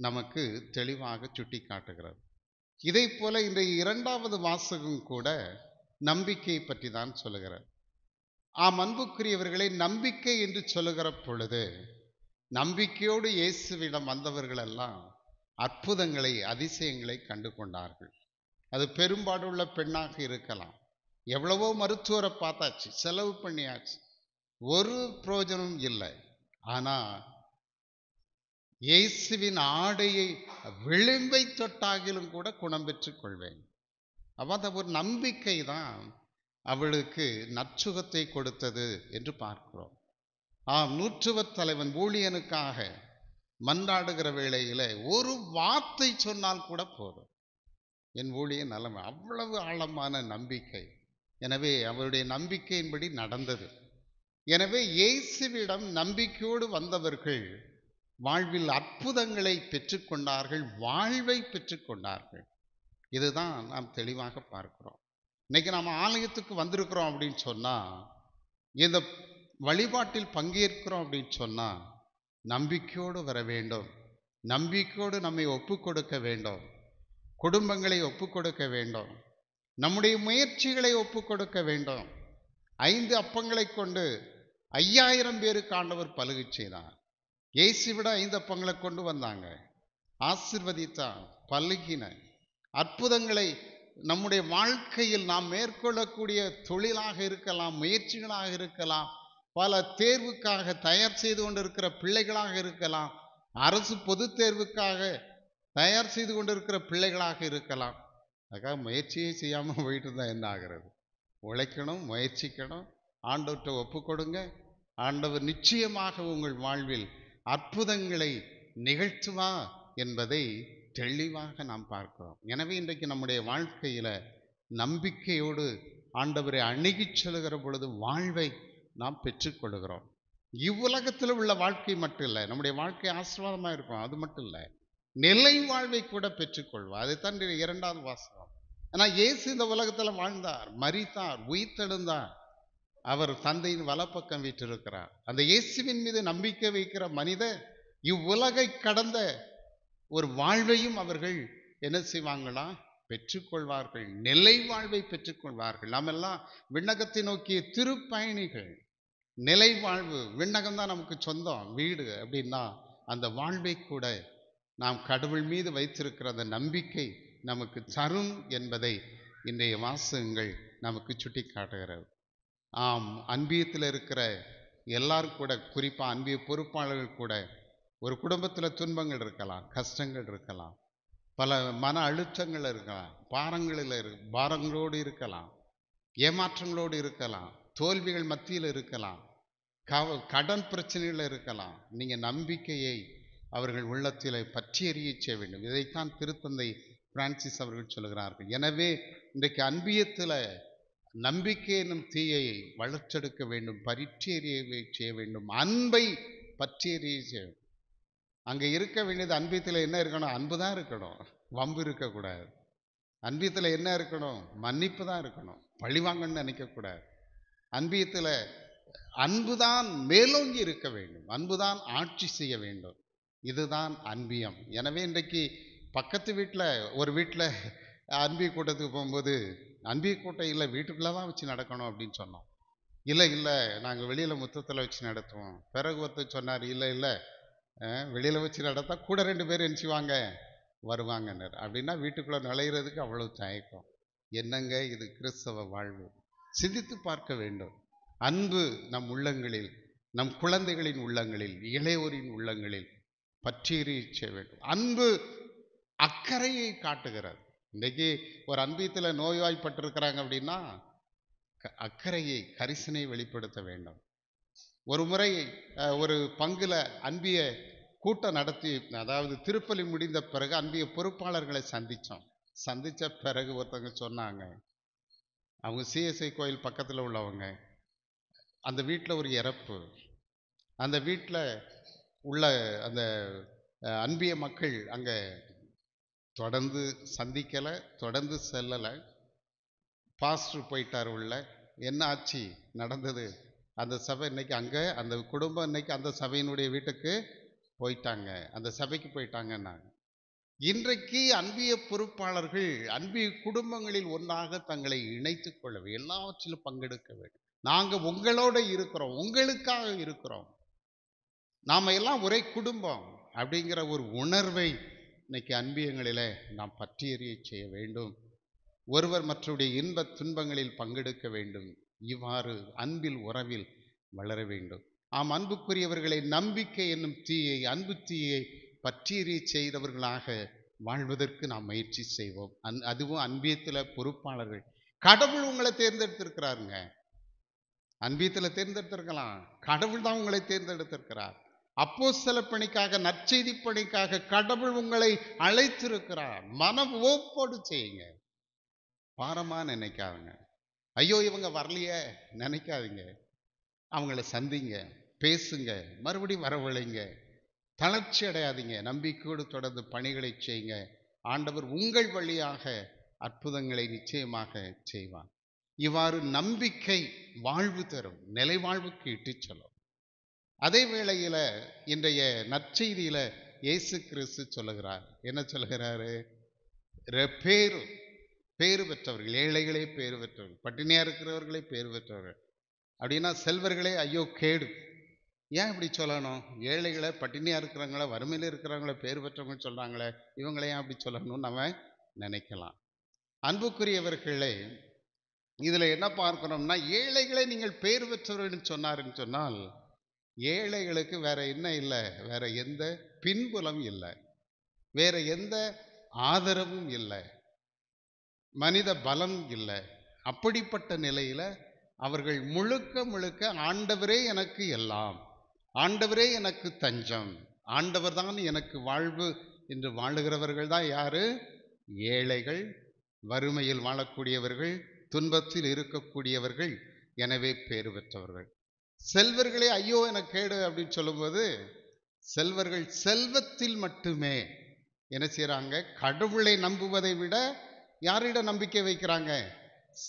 நமக்கு தெளிவாக சுட்டி காட்டுகிறது. இதை போல இன்றைய 2வது வாசகம் கூட நம்பிக்கையை பற்றி தான் சொல்லுகிறார். ஆம், அன்புக்குரியவர்களை, நம்பிக்கை என்று சொல்லுகிற பொழுது நம்பிக்கையோடு இயேசுவிடம் வந்தவர்கள் எல்லாம் அற்புதங்களை, அதிசயங்களை கண்டு கொண்டார்கள். அது பெரும்பாடுள்ள பெண்ணாக இருக்கலாம். எவ்வளவோ மருத்துவரை பார்த்தாச்சு, செலவு பண்ணியாச்சு, ஒரு பிரயோஜனம் இல்லை. ஆனால் இயேசுவின் ஆடையை விளிம்பை தொட்டாகிலும் கூட குணம் பெற்றுக் கொள்வேன். அப்ப அந்த ஒரு நம்பிக்கை தான் அவளுக்கு நற்சுகத்தை கொடுத்தது என்று பார்க்கிறோம். நூற்றுவர் தலைவன் ஊழியனுக்காக மன்றாடுகிற வேளையில ஒரு வார்த்தை சொன்னால் கூட போதும், என் ஊழியன் நலம். அவ்வளவு ஆழமான நம்பிக்கை. எனவே அவருடைய நம்பிக்கையின்படி நடந்தது. எனவே இயேசுவிடம் நம்பிக்கையோடு வந்தவர்கள் வாழ்வில் அற்புதங்களை பெற்றுக்கொண்டார்கள், வாழ்வை பெற்றுக்கொண்டார்கள். இதுதான் நாம் தெளிவாக பார்க்கிறோம். இன்னைக்கு நாம் ஆலயத்துக்கு வந்திருக்கிறோம் அப்படின்னு சொன்னா, இந்த வழிபாட்டில் பங்கேற்கிறோம் அப்படின்னு சொன்னா, நம்பிக்கையோடு வர வேண்டும், நம்பிக்கையோடு நம்மை ஒப்பு கொடுக்க வேண்டும், குடும்பங்களை ஒப்பு கொடுக்க வேண்டும், நம்முடைய முயற்சிகளை ஒப்பு கொடுக்க வேண்டும். 5 அப்பங்களை கொண்டு 5000 பேருக்கு ஆண்டவர் பலுகை செய்தார். இயேசுவிட 5 அப்பங்களை கொண்டு வந்தாங்க, ஆசீர்வதித்தார், பலுகின. அற்புதங்களை நம்முடைய வாழ்க்கையில் நாம் மேற்கொள்ளக்கூடிய தொழிலாக இருக்கலாம், முயற்சிகளாக இருக்கலாம், பல தேர்வுக்காக தயார் செய்து கொண்டிருக்கிற பிள்ளைகளாக இருக்கலாம், அரசு பொது தேர்வுக்காக தயார் செய்து கொண்டிருக்கிற பிள்ளைகளாக இருக்கலாம். அதுக்காக முயற்சியே செய்யாமல் போயிட்டு இருந்தால் என்ன ஆகிறது? உழைக்கணும், முயற்சிக்கணும், ஆண்டவர்கிட்ட ஒப்பு கொடுங்க. ஆண்டவர் நிச்சயமாக உங்கள் வாழ்வில் அற்புதங்களை நிகழ்த்துவா என்பதை தெளிவாக நாம் பார்க்கிறோம். எனவே இன்றைக்கு நம்முடைய வாழ்க்கையில நம்பிக்கையோடு ஆண்டவரை அணுகிச் செல்கிற பொழுது வாழ்வை நாம் பெற்றுக்கொள்கிறோம். இவ்வுலகத்தில் உள்ள வாழ்க்கை மட்டும் இல்லை, நம்முடைய வாழ்க்கை ஆசீர்வாதமாக இருக்கும், அது மட்டும் இல்லை, நிலை வாழ்வை கூட பெற்றுக்கொள்வார். அதைத்தான் 2வது வாசகம். ஆனால் இயேசு இந்த உலகத்தில் வாழ்ந்தார், மரித்தார், உயிர்த்தெழுந்தார், அவர் தந்தையின் வலப்பக்கம் வீற்றிருக்கிறார். அந்த இயேசுவின் மீது நம்பிக்கை வைக்கிற மனிதர் இவ்வுலகை கடந்த ஒரு வாழ்வையும் அவர்கள் என்ன செய்வாங்களா? பெற்றுக்கொள்வார்கள், நிலை வாழ்வை பெற்றுக்கொள்வார்கள். நாம் எல்லாம் விண்ணகத்தை நோக்கிய திருப்பயணிகள். நிலை வாழ்வு, விண்ணகம் தான் நமக்கு சொந்தம், வீடு அப்படின்னா அந்த வாழ்வை கூட நாம் கடவுள் மீது வைத்திருக்கிற அந்த நம்பிக்கை நமக்கு தரும் என்பதை இன்றைய வாசகங்கள் நமக்கு சுட்டி காட்டுகிறது. அன்பியத்தில் இருக்கிற எல்லாரும் கூட, குறிப்பாக அன்பிய பொறுப்பாளர்கள் கூட, ஒரு குடும்பத்தில் துன்பங்கள் இருக்கலாம், கஷ்டங்கள் இருக்கலாம், பல மன அழுத்தங்கள் இருக்கலாம், பாரங்களோடு இருக்கலாம், ஏமாற்றங்களோடு இருக்கலாம், தோல்விகள் மத்தியில் இருக்கலாம், கடன் பிரச்சனைகள் இருக்கலாம். நீங்கள் நம்பிக்கையை அவர்கள் உள்ளத்தில் பற்றி எறிய செய்ய வேண்டும். இதைத்தான் திருத்தந்தை பிரான்சிஸ் அவர்கள் சொல்கிறார்கள். எனவே இன்றைக்கு அன்பியத்தில் நம்பிக்கை என்னும் தீயை வளர்ச்செடுக்க வேண்டும், பற்றி எறிய செய்ய வேண்டும், அன்பை பற்றி எறிய செய்ய வேண்டும். அங்கே இருக்க வேண்டியது அன்பியத்தில் என்ன இருக்கணும்? அன்பு தான் இருக்கணும், வம்பு இருக்கக்கூடாது. அன்பியத்தில் என்ன இருக்கணும்? மன்னிப்பு தான் இருக்கணும், பழிவாங்கன்னு நினைக்கக்கூடாது. அன்பியத்தில் அன்புதான் மேலோங்கி இருக்க வேண்டும், அன்புதான் ஆட்சி செய்ய வேண்டும். இதுதான் அன்பியம். எனவே இன்றைக்கு பக்கத்து வீட்டில் ஒரு வீட்டில் அன்பிய கூட்டத்துக்கு போகும்போது, அன்பிய கூட்டம் இல்லை, வீட்டுக்குள்ளே தான் வச்சு நடக்கணும் அப்படின்னு சொன்னோம். இல்லை நாங்கள் வெளியில் முத்தத்தில் வச்சு நடத்துவோம். பிறகு ஒருத்தர் சொன்னார், இல்லை வெளியில் வச்சு நடத்தா கூட 2 பேர் எந்திச்சுவாங்க வருவாங்கன்னர். அப்படின்னா வீட்டுக்குள்ளே நுழையிறதுக்கு அவ்வளவு தயக்கம். என்னங்க இது கிறிஸ்தவ வாழ்வு? சிந்தித்து பார்க்க வேண்டும். அன்பு நம் உள்ளங்களில், நம் குழந்தைகளின் உள்ளங்களில், இளையோரின் உள்ளங்களில் பற்றி செய்ய வேண்டும். அன்பு அக்கறையை காட்டுகிறது. இன்றைக்கு ஒரு அன்பியத்தில் நோய்வாய்ப்பட்டிருக்கிறாங்க அப்படின்னா அக்கறையை, கரிசனை வெளிப்படுத்த வேண்டும். ஒரு முறை ஒரு பங்குல அன்பிய கூட்டம் நடத்தி, அதாவது திருப்பலி முடிந்த பிறகு அன்பிய பொறுப்பாளர்களை சந்திச்ச பிறகு ஒருத்தவங்க சொன்னாங்க, அவங்க சிஎஸ்ஐ கோயில் பக்கத்தில் உள்ளவங்க, அந்த வீட்டில் ஒரு இறப்பு, அந்த வீட்டில் உள்ள அந்த அன்பிய மக்கள் அங்கே தொடர்ந்து சந்திக்கலை, தொடர்ந்து செல்லலை. பாஸ்டர் போயிட்டார் உள்ள. என்ன ஆச்சு நடந்தது? அந்த சபை இன்னைக்கு அங்கே, அந்த குடும்பம் இன்னைக்கு அந்த சபையினுடைய வீட்டுக்கு போயிட்டாங்க, அந்த சபைக்கு போயிட்டாங்கன்னாங்க. இன்றைக்கு அன்பிய பொறுப்பாளர்கள் அன்பிய குடும்பங்களில் ஒன்றாக தங்களை இணைத்து கொள்ளவே, எல்லாவற்றிலும் பங்கெடுக்க வேண்டும். நாங்கள் உங்களோட இருக்கிறோம், உங்களுக்காக இருக்கிறோம், நாம எல்லாம் ஒரே குடும்பம் அப்படிங்கிற ஒரு உணர்வை இன்னைக்கு அன்பியங்களில் நாம் பற்றி எறிய செய்ய வேண்டும். ஒருவர் மற்றவருடைய இன்ப துன்பங்களில் பங்கெடுக்க வேண்டும். இவ்வாறு அன்பில் உறவில் வளர வேண்டும். அன்புக்குரியவர்களை, நம்பிக்கை என்னும் தீயை, அன்பு தீயை பற்றீறி செய்தவர்களாக வாழ்வதற்கு நாம் முயற்சி செய்வோம். அதுவும் அன்பியத்தில் பொறுப்பாளர்கள். கடவுள் உங்களை தேர்ந்தெடுத்திருக்கிறாருங்க. அன்பியத்தில் தேர்ந்தெடுத்திருக்கலாம், கடவுள் தான் உங்களை தேர்ந்தெடுத்திருக்கிறார். அப்போஸ்தல பணிக்காக, நற்செய்தி பணிக்காக கடவுள் உங்களை அழைத்திருக்கிறார். மன ஓப்போடு செய்யுங்க, பாரமா நினைக்காதுங்க. ஐயோ இவங்க வரலையே நினைக்காதீங்க. அவங்கள சந்திங்க, பேசுங்க, மறுபடியும் வரவழைங்க, தளர்ச்சி அடையாதீங்க. நம்பிக்கையோடு தொடர்ந்து பணிகளை செய்யுங்க. ஆண்டவர் உங்கள் வழியாக அற்புதங்களை நிச்சயமாக செய்வார். இவ்வாறு நம்பிக்கை வாழ்வு தரும், நிலை வாழ்வுக்கு இட்டுச் செல்லும். அதே வேளையில இன்றைய நற்செய்தியில இயேசு கிறிஸ்து சொல்லுகிறார். என்ன சொல்லுகிறாரு? பேறு பெற்றவர்கள், ஏழைகளே பேறு பெற்றவர்கள், பட்டினியா இருக்கிறவர்களே பேறு பெற்றவர்கள். அப்படின்னா செல்வர்களே ஐயோ கேடு. ஏன் இப்படி சொல்லணும்? ஏழைகளை, பட்டினியா இருக்கிறவங்கள, வறுமையில இருக்கிறவங்கள பேறு பெற்றவங்க சொல்றாங்களே, இவங்களை ஏன் அப்படி சொல்லணும்னு நம்ம நினைக்கலாம். அன்புக்குரியவர்களே, இதுல என்ன பார்க்கிறோம்னா, ஏழைகளை நீங்கள் பேறு பெற்றவர்கள் சொன்னாருன்னு சொன்னால், ஏழைகளுக்கு வேற என்ன இல்லை, வேற எந்த பின்புலம் இல்லை, வேற எந்த ஆதரவும் இல்லை, மனித பலம் இல்லை. அப்படிப்பட்ட நிலையில அவர்கள் முழுக்க முழுக்க ஆண்டவரே எனக்கு எல்லாம், ஆண்டவரே எனக்கு தஞ்சம், ஆண்டவர் தான் எனக்கு வாழ்வு என்று வாழுகிறவர்கள் தான் யாரு? ஏழைகள், வறுமையில் வாழக்கூடியவர்கள், துன்பத்தில் இருக்கக்கூடியவர்கள். எனவே பேறு பெற்றவர்கள். செல்வர்களே ஐயோ என கேடு அப்படின்னு சொல்லும்போது, செல்வர்கள் செல்வத்தில் மட்டுமே என்ன செய்யறாங்க? கடவுளை நம்புவதை விட யாரிடம் நம்பிக்கை வைக்கிறாங்க?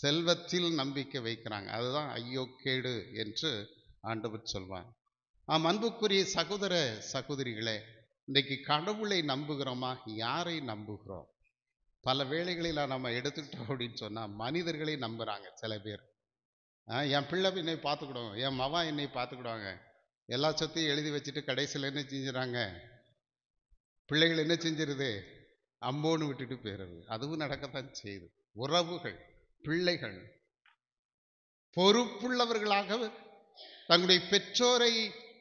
செல்வத்தில் நம்பிக்கை வைக்கிறாங்க. அதுதான் ஐயோ கேடு என்று ஆண்டவர் சொல்வாங்க. அன்புக்குரிய சகோதர சகோதரிகளே, இன்றைக்கு கடவுளை நம்புகிறோமா? யாரை நம்புகிறோம்? பல வேளைகளில் நம்ம எடுத்துக்கிட்டோம் அப்படின்னு சொன்னா, மனிதர்களை நம்புறாங்க சில பேர். என் பிள்ளை என்னை பார்த்துக்கிடுவாங்க, என் மவன் என்னை பார்த்துக்கிடுவாங்க, எல்லா சொத்தையும் எழுதி வச்சுட்டு கடைசியில் என்ன செஞ்சுறாங்க? பிள்ளைகள் என்ன செஞ்சிருது? அம்போன்னு விட்டுட்டு போயிடுறது. அதுவும் நடக்கத்தான் செய்யுது. உறவுகள், பிள்ளைகள் பொறுப்புள்ளவர்களாக தங்களுடைய பெற்றோரை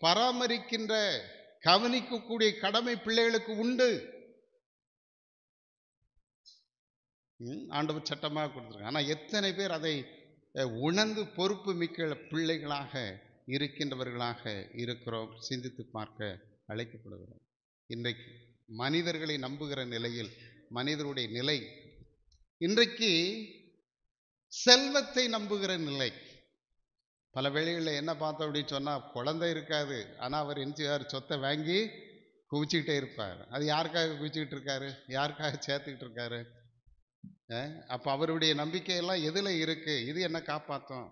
பராமரிக்கின்ற, கவனிக்கக்கூடிய கடமை பிள்ளைகளுக்கு உண்டு. ஆண்டவர் சட்டமாக கொடுத்துருக்காங்க. ஆனால் எத்தனை பேர் அதை உணர்ந்து பொறுப்பு மிக்க பிள்ளைகளாக இருக்கின்றவர்களாக இருக்கிறோம்? சிந்தித்து பார்க்க அழைக்கப்படுகிறோம். இன்றைக்கு மனிதர்களை நம்புகிற நிலையில் மனிதருடைய நிலை, இன்றைக்கு செல்வத்தை நம்புகிற நிலை. பல வேளைகளில் என்ன பார்த்தோம் அப்படின்னு சொன்னால், குழந்தை இருக்காது, ஆனால் அவர் என்ன செய்வார்? சொத்தை வாங்கி குவிச்சுக்கிட்டே இருப்பார். அது யாருக்காக குவிச்சுக்கிட்டு இருக்காரு? யாருக்காக சேர்த்துக்கிட்டு இருக்காரு? அப்போ அவருடைய நம்பிக்கையெல்லாம் எதில் இருக்கு? இது என்ன காப்பாற்றும்?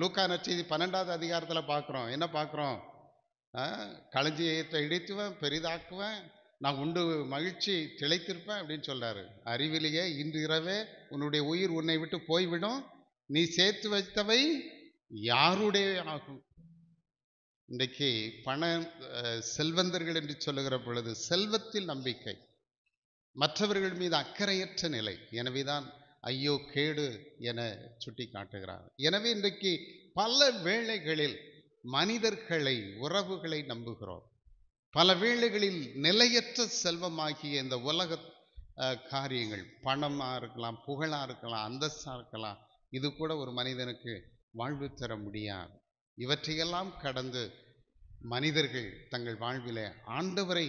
லூக்கா நற்செய்தி 12வது அதிகாரத்தில் பார்க்குறோம். என்ன பார்க்குறோம்? களஞ்சியத்தை இடித்துவேன், பெரிதாக்குவேன், நான் உண்டு மகிழ்ச்சி திளைத்திருப்பேன் அப்படின்னு சொல்றாரு. அறிவிலேயே இன்று இரவே உன்னுடைய உயிர் உன்னை விட்டு போய்விடும், நீ சேர்த்து வைத்தவை யாருடைய ஆகும்? இன்றைக்கு செல்வந்தர்கள் என்று சொல்லுகிற பொழுது செல்வத்தில் நம்பிக்கை, மற்றவர்கள் மீது அக்கறையற்ற நிலை. எனவேதான் ஐயோ கேடு என சுட்டி காட்டுகிறார். எனவே இன்றைக்கு பல வேளைகளில் மனிதர்களை, உறவுகளை நம்புகிறோம். பல வேளைகளில் நிலையற்ற செல்வமாகிய இந்த உலக காரியங்கள், பணமா இருக்கலாம், புகழா இருக்கலாம், அந்தஸ்தா இருக்கலாம், இது கூட ஒரு மனிதனுக்கு வாழ்வு தர முடியாது. இவற்றையெல்லாம் கடந்து மனிதர்கள் தங்கள் வாழ்விலே ஆண்டவரை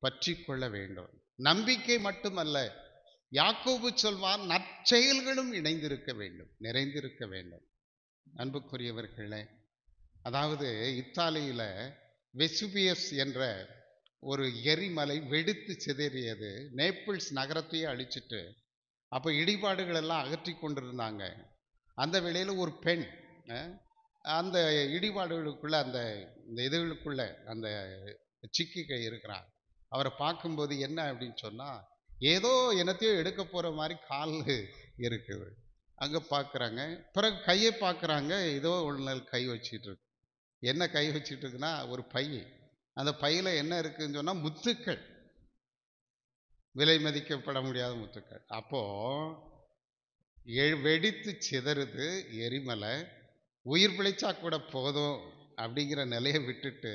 பற்றி கொள்ள வேண்டும். நம்பிக்கை மட்டுமல்ல, யாக்கோபு சொல்வார், நற்செயல்களும் இணைந்திருக்க வேண்டும், நிறைந்திருக்க வேண்டும். அன்புக்குரியவர்களே, அதாவது இத்தாலியில வெசுபியஸ் என்ற ஒரு எரிமலை வெடித்து சிதறியது, நேபிள்ஸ் நகரத்தையே அழிச்சிட்டு. அப்போ இடிபாடுகள் எல்லாம் அகற்றி கொண்டிருந்தாங்க. அந்த வேளையில் ஒரு பெண் அந்த இடிபாடுகளுக்குள்ள, அந்த இதுகளுக்குள்ள அந்த சிக்கிக்க இருக்கிறார். அவரை பார்க்கும்போது என்ன அப்படின்னு சொன்னால், ஏதோ என்னத்தையோ எடுக்க போகிற மாதிரி கால் இருக்குது. அங்கே பார்க்குறாங்க, பிறகு கையை பார்க்குறாங்க, ஏதோ ஒன்று கை வச்சிட்டு இருக்கு. என்ன கை வச்சிட்டு இருக்குன்னா ஒரு பை. அந்த பையில் என்ன இருக்குதுன்னு சொன்னால் முத்துக்கள், விலை மதிக்கப்பட முடியாத முத்துக்கள். அப்போது வெடித்து சிதறுது எரிமலை, உயிர் பிழைச்சா கூட போதும் அப்படிங்கிற நிலையை விட்டுட்டு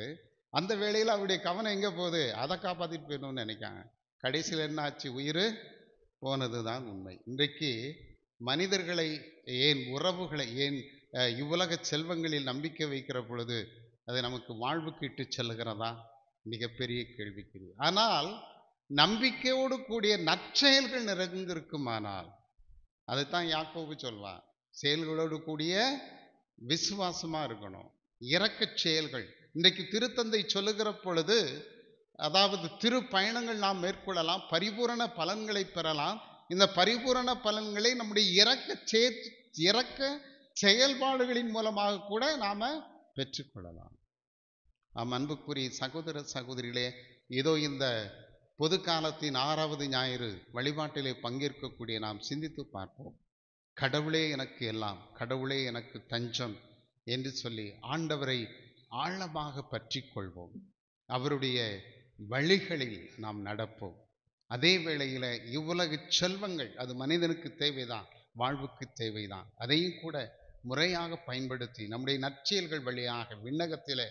அந்த வேளையில் அவருடைய கவனம் எங்கே போகுது? அதை காப்பாற்றிட்டு போயிடணும்னு நினைக்காங்க. கடைசியில் என்ன ஆச்சு? உயிர் போனது தான் உண்மை. இன்றைக்கு மனிதர்களை ஏன் உறவுகளை ஏன் இவ்வுலக செல்வங்களில் நம்பிக்கை வைக்கிற பொழுது அது நமக்கு வாழ்வுக்கு இட்டு செல்லுகிறதா? மிகப்பெரிய கேள்விக்குறி. ஆனால் நம்பிக்கையோடு கூடிய நற்செயல்கள் நிறைந்திருக்குமானால், அதைத்தான் யாக்கோபு சொல்வான், செயல்களோடு கூடிய விசுவாசமா இருக்கணும், இரக்கச் செயல்கள். இன்றைக்கு திருத்தந்தை சொல்லுகிற பொழுது, அதாவது திரு பயணங்கள் நாம் மேற்கொள்ளலாம், பரிபூரண பலன்களை பெறலாம். இந்த பரிபூரண பலன்களை நம்முடைய இரக்க செயல்பாடுகளின் மூலமாக கூட நாம பெற்றுக்கொள்ளலாம். அன்புக்குரிய சகோதர சகோதரிகளே, இதோ இந்த பொது காலத்தின் 6வது ஞாயிறு வழிபாட்டிலே பங்கேற்கக்கூடிய நாம் சிந்தித்து பார்ப்போம். கடவுளே எனக்கு எல்லாம், கடவுளே எனக்கு தஞ்சம் என்று சொல்லி ஆண்டவரை ஆழமாக பற்றி கொள்வோம். அவருடைய வழிகளில் நாம் நடப்போம். அதே வேளையில் இவ்வுலக செல்வங்கள் அது மனிதனுக்கு தேவைதான், வாழ்வுக்கு தேவைதான். அதையும் கூட முறையாக பயன்படுத்தி நம்முடைய நற்செயல்கள் வழியாக விண்ணகத்தில்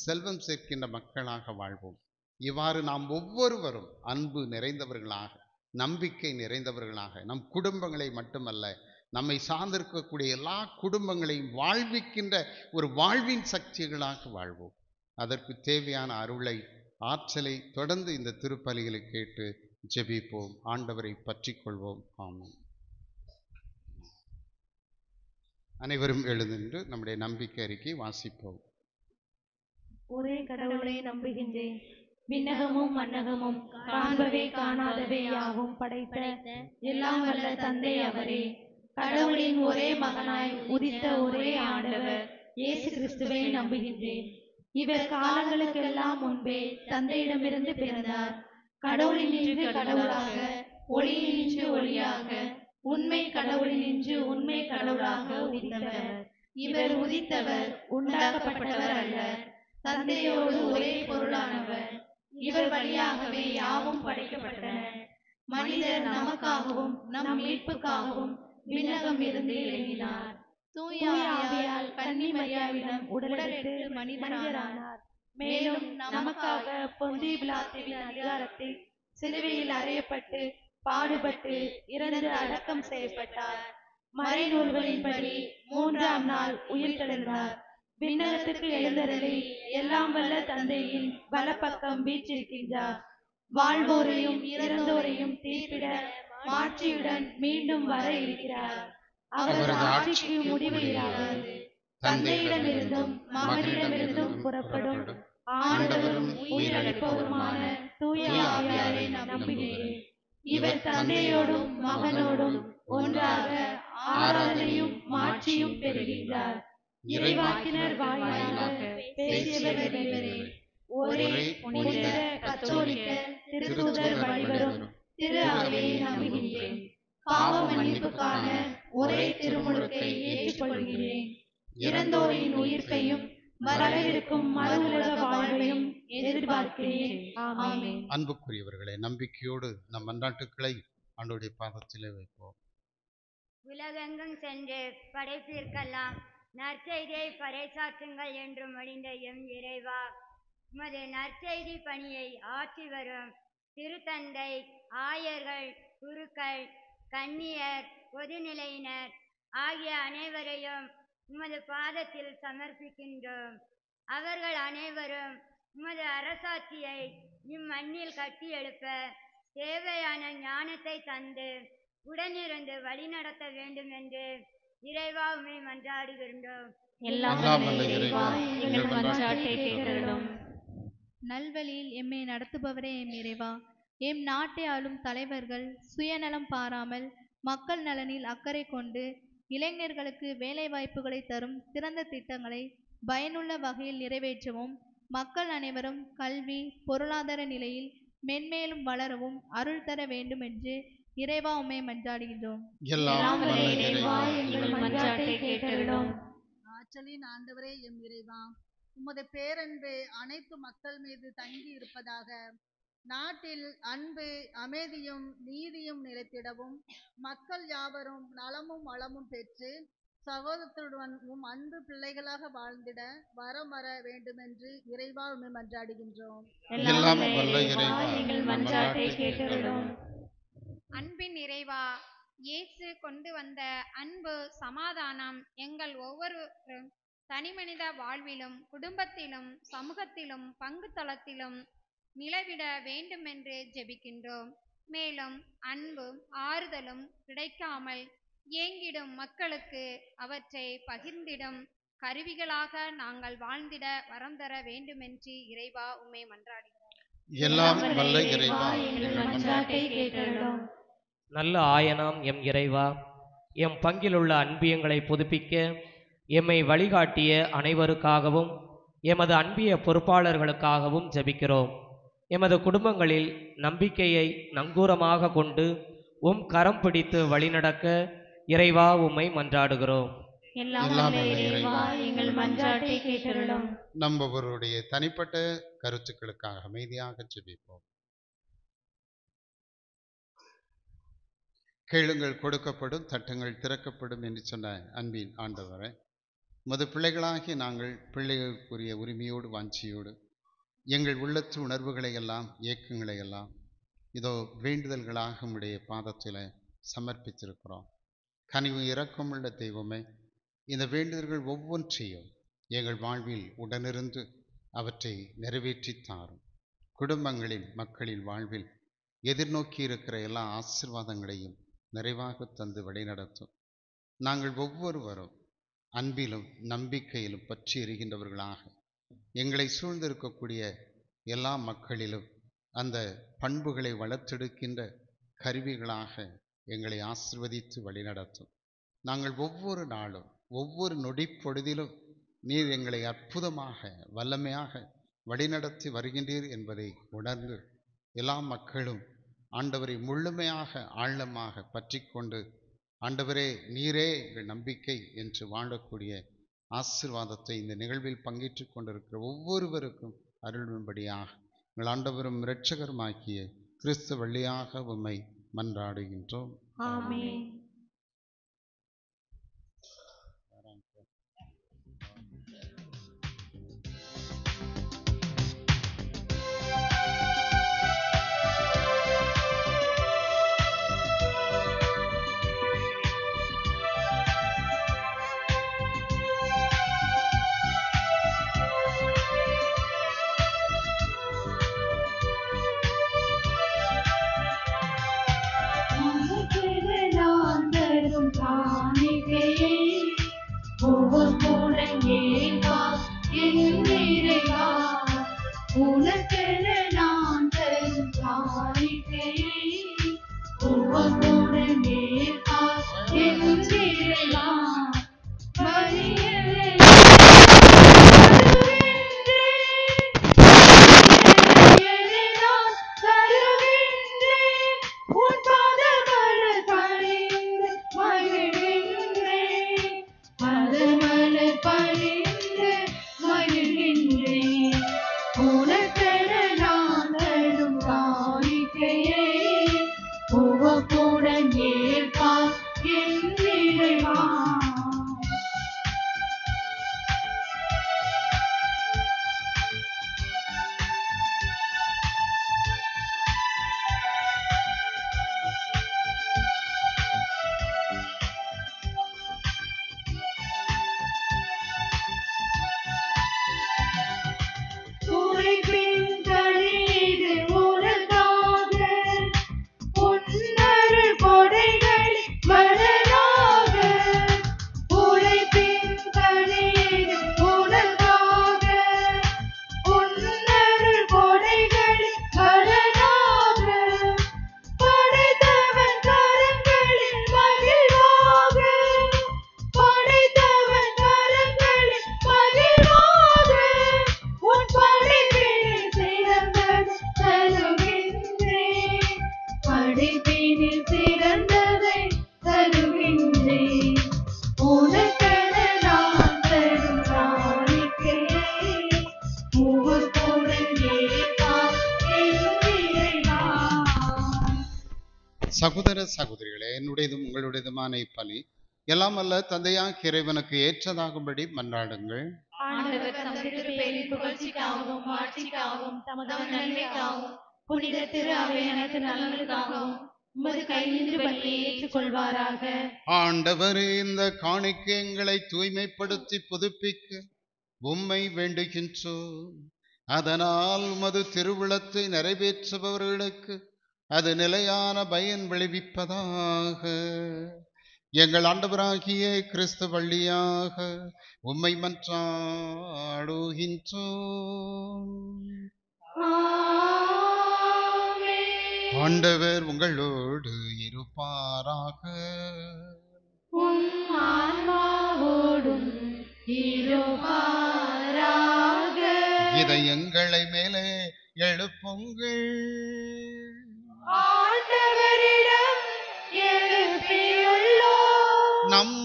செல்வம் சேர்க்கின்ற மக்களாக வாழ்வோம். இவ்வாறு நாம் ஒவ்வொருவரும் அன்பு நிறைந்தவர்களாக, நம்பிக்கை நிறைந்தவர்களாக, நம் குடும்பங்களை மட்டுமல்ல, நம்மை சார்ந்திருக்கக்கூடிய எல்லா குடும்பங்களையும் வாழ்விக்கின்ற ஒரு வாழ்வின் சக்திகளாக வாழ்வோம். அதற்கு தேவையான அருளை, ஆற்றலை தொடர்ந்து இந்த திருப்பலிகளை கேட்டு ஜெபிப்போம். ஆண்டவரை பற்றி கொள்வோம். ஆமென். அனைவரும் எழுந்து நம்முடைய நம்பிக்கை அறிக்கை வாசிப்போம். ஒரே கடவுளை நம்புகின்றேன். விண்ணகமும் மண்ணகமும் காண்பவே காணாதவே யாவும் படைத்த எல்லாம் வல்ல தந்தை அவரே. கடவுளின் ஒரே மகனாய் உதித்த ஒரே ஆண்டவர் இயேசு கிறிஸ்துவை நம்புகின்றேன். இவர் காலங்களுக்கெல்லாம் முன்பே தந்தையிடமிருந்து பிறந்தார். கடவுளினின்று கடவுளாக, ஒளியினின்று ஒளியாக, உண்மை கடவுளினின்று உண்மை கடவுளாக உதித்தவர். இவர் உதித்தவர் உண்டாக்கப்பட்டவர் அல்ல, தந்தையோடு ஒரே பொருளானவர். இவர் வழியாகவே யாவும் படைக்கப்பட்டன. மனிதர் நமக்காகவும் நம் மீட்புக்காகவும் விண்ணகம் இருந்து இறங்கினார். தூய ஆவியால் கன்னி மரியாவிடம் உடலெடுத்து மனிதரானார். மேலும் நமக்காக பொந்திய பிலாத்துவின் அதிகாரத்தில் சிலுவையில் அறையப்பட்டு பாடுபட்டு இறந்து அடக்கம் செய்யப்பட்டார். மறைநூல்களின்படி 3ஆம் நாள் உயிர்த்தெழுந்தார். விண்ணகத்துக்கு எழுந்தருளி எல்லாம் வல்ல தந்தையின் வலப்பக்கம் வீற்றிருக்கின்றார். வாழ்வோரையும் இறந்தோரையும் தீர்ப்பிட மாட்சியுடன் மீண்டும் வர இருக்கிறார். அவரது ஆட்சிக்கு முடிவு இராது. தந்தையிடமிருந்தும் மகனிடமிருந்தும் புறப்படும் ஆண்டவரும் உயிரளிப்பவருமான தூய ஆவியாரை நம்புகிறேன். இவர் தந்தையோடும் மகனோடும் ஒன்றாக ஆராதனையும் மாட்சியும் பெறுகின்றார். இறைவாக்கினர் வாயிலாக பேசியவர் இவரே. ஒரே புனித கத்தோலிக்க திருத்தூதர் வழிவரும் திரு அவையை நம்புகின்றேன். பாவ மன்னிப்புக்கான ஒரே திருமுழுக்கை ஏற்றுக்கொள்கிறேன். இறந்தோரின் உயிர்ப்பையும் வரவிருக்கும் மறு உலக வாழ்வையும் எதிர்பார்க்கிறேன். ஆமென். அன்புக்குரியவர்களே, நம்பிக்கையோடு நம் மன்றாட்டுக்களை ஆண்டவருடைய பாதத்திலே வைப்போம். உலகெங்கும் சென்று படைப்பிற்கெல்லாம் நற்செய்தியை பறைசாற்றுங்கள் என்று மொழிந்த எம் இறைவா, உமது நற்செய்தி பணியை ஆற்றி வரும் திருத்தந்தை, ஆயர்கள், குருக்கள், கன்னியர், பொதுநிலையினர் ஆகிய அனைவரையும் உமது பாதத்தில் சமர்ப்பிக்கின்றோம். அவர்கள் அனைவரும் உமது அரசாட்சியை இம்மண்ணில் கட்டி எழுப்ப தேவையான ஞானத்தை தந்து உடனிருந்து வழிநடத்த வேண்டும் என்று இறைவா உம்மை மன்றாடுகின்றோம். நல்வழியில் எம்மை நடத்துபவரே எம் இறைவா, எம் நாட்டை ஆளும் தலைவர்கள் சுயநலம் பாராமல் மக்கள் நலனில் அக்கறை கொண்டு இளைஞர்களுக்கு வேலை வாய்ப்புகளை தரும் சிறந்த திட்டங்களை பயனுள்ள வகையில் நிறைவேற்றவும், மக்கள் அனைவரும் கல்வி பொருளாதார நிலையில் மென்மேலும் வளரவும் அருள் தர வேண்டும் என்று இறைவா உம்மை மன்றாடுகின்றோம். ஆற்றலின் ஆண்டவரே எம் இறைவா, உமது பேரன்பு அனைத்து மக்கள் மீது தங்கி இருப்பதாக. நாட்டில் அன்பு, அமைதியும் நீதியும் நிலைத்திடவும் மக்கள் யாவரும் நலமும் வளமும் பெற்று சகோதரத்துடன் அன்பு பிள்ளைகளாக வாழ்ந்திட வரம் வர வேண்டுமென்று இறைவா உம்மை மன்றாடுகின்றோம். எல்லாம் வல்ல இறைவா, எங்கள் மன்றாட்டை கேட்டருளும். அன்பின் இறைவா, இயேசு கொண்டு வந்த அன்பு சமாதானம் எங்கள் ஒவ்வொருவரும் தனிமனித வாழ்விலும் குடும்பத்திலும் சமூகத்திலும் பங்கு தளத்திலும் நிலவிட வேண்டுமென்று ஜெபிக்கின்றோம். மேலும் அன்பும் ஆறுதலும் கிடைக்காமல் ஏங்கிடும் மக்களுக்கு அவற்றை பகிர்ந்திடும் கருவிகளாக நாங்கள் வாழ்ந்திட வரம் தர வேண்டுமென்று இறைவா உம்மை மன்றாடுகிறோம். எல்லாம் வல்ல இறைவா, எங்கள் மன்றாட்டை கேட்டருளும். நல்ல ஆயனாம் எம் இறைவா, எம் பங்கிலுள்ள அன்பியங்களை புதுப்பிக்க எம்மை வழிகாட்டிய அனைவருக்காகவும் எமது அன்பிய பொறுப்பாளர்களுக்காகவும் ஜெபிக்கிறோம். எமது குடும்பங்களில் நம்பிக்கையை நங்கூரமாக கொண்டு கரம் பிடித்து வழிநடக்க இறைவா உம்மை மன்றாடுகிறோம். எல்லாம் வல்ல இறைவா, எங்கள் மன்றாட்டை கேட்டருளும். நம்பவருடைய தனிப்பட்ட கருத்துக்களுக்காக அமைதியாக ஜெபிப்போம். கேளுங்கள் கொடுக்கப்படும், தட்டுங்கள் திறக்கப்படும் என்று சொன்ன அன்பின் ஆண்டவரை, உமது பிள்ளைகளாகி நாங்கள் பிள்ளைகளுக்குரிய உரிமையோடு வாஞ்சியோடு எங்கள் உள்ளத்து உணர்வுகளை எல்லாம் ஏக்கங்களை எல்லாம் இதோ வேண்டுதல்களாக உம்முடைய பாதத்தில் சமர்ப்பித்திருக்கிறோம். கனிவு இரக்கமுள்ள தெய்வமே, இந்த வேண்டுதல்கள் ஒவ்வொன்றையும் எங்கள் வாழ்வில் உடனிருந்து அவற்றை நிறைவேற்றி தாரும். குடும்பங்களின் மக்களின் வாழ்வில் எதிர்நோக்கி இருக்கிற எல்லா ஆசீர்வாதங்களையும் நிறைவாக தந்து வழிநடத்தும். நாங்கள் ஒவ்வொருவரும் அன்பிலும் நம்பிக்கையிலும் பற்றி எறிகின்றவர்களாக எங்களை சூழ்ந்திருக்கக்கூடிய எல்லா மக்களிலும் அந்த பண்புகளை வளர்த்தெடுக்கின்ற கருவிகளாக எங்களை ஆசிர்வதித்து வழிநடத்தும். நாங்கள் ஒவ்வொரு நாளும் ஒவ்வொரு நொடிப்பொழுதிலும் நீர் எங்களை அற்புதமாக வல்லமையாக வழிநடத்தி வருகின்றீர் என்பதை உணர்ந்து எல்லா மக்களும் ஆண்டவரை முழுமையாக ஆழமாக பற்றி கொண்டு ஆண்டவரே நீரே எங்கள் நம்பிக்கை என்று வாழக்கூடிய ஆசீர்வாதத்தை இந்த நிகழ்வில் பங்கேற்று கொண்டிருக்கிற ஒவ்வொருவருக்கும் அருள்படியாக எங்கள் ஆண்டவரும் இரட்சகருமாக்கிய கிறிஸ்து வழியாக உம்மை மன்றாடுகின்றோம். ஆமென். சகோதர சகோதரிகளே, என்னுடையதும் உங்களுடையதுமான இப்பலி எல்லாம் அல்ல தந்தையாக இறைவனுக்கு ஏற்றதாகும்படி மன்றாடுங்கள். ஆண்டவர் தம் திருப்பெயரின் புகழ்ச்சிக்காகவும் ஆட்சிக்காகவும் தமது நன்மைக்காகவும் புனித திரு அவை அனைத்து நலன்களுக்காகவும் உமது கையிலிருந்து பலியை ஏற்றுக்கொள்வாராக. ஆண்டவரே, இந்த காணிக்கை எங்களை தூய்மைப்படுத்தி புதுப்பிக்க உம்மை வேண்டுகின்றோம். அதனால் உமது திருவுளத்தை நிறைவேற்றுபவர்களுக்கு அது நிலையான பயன் விளைவிப்பதாக. எங்கள் ஆண்டவராகிய கிறிஸ்து வழியாக உம்மை மன்றாடுகின்றோம். ஆண்டவர் உங்களோடு இருப்பாராக. உம் ஆன்மாவோடும் இருப்பாராக. இதயங்களை மேலே எழுப்புங்கள். ஆண்டவரிடம் எழுப்பியுள்ளோம். நம்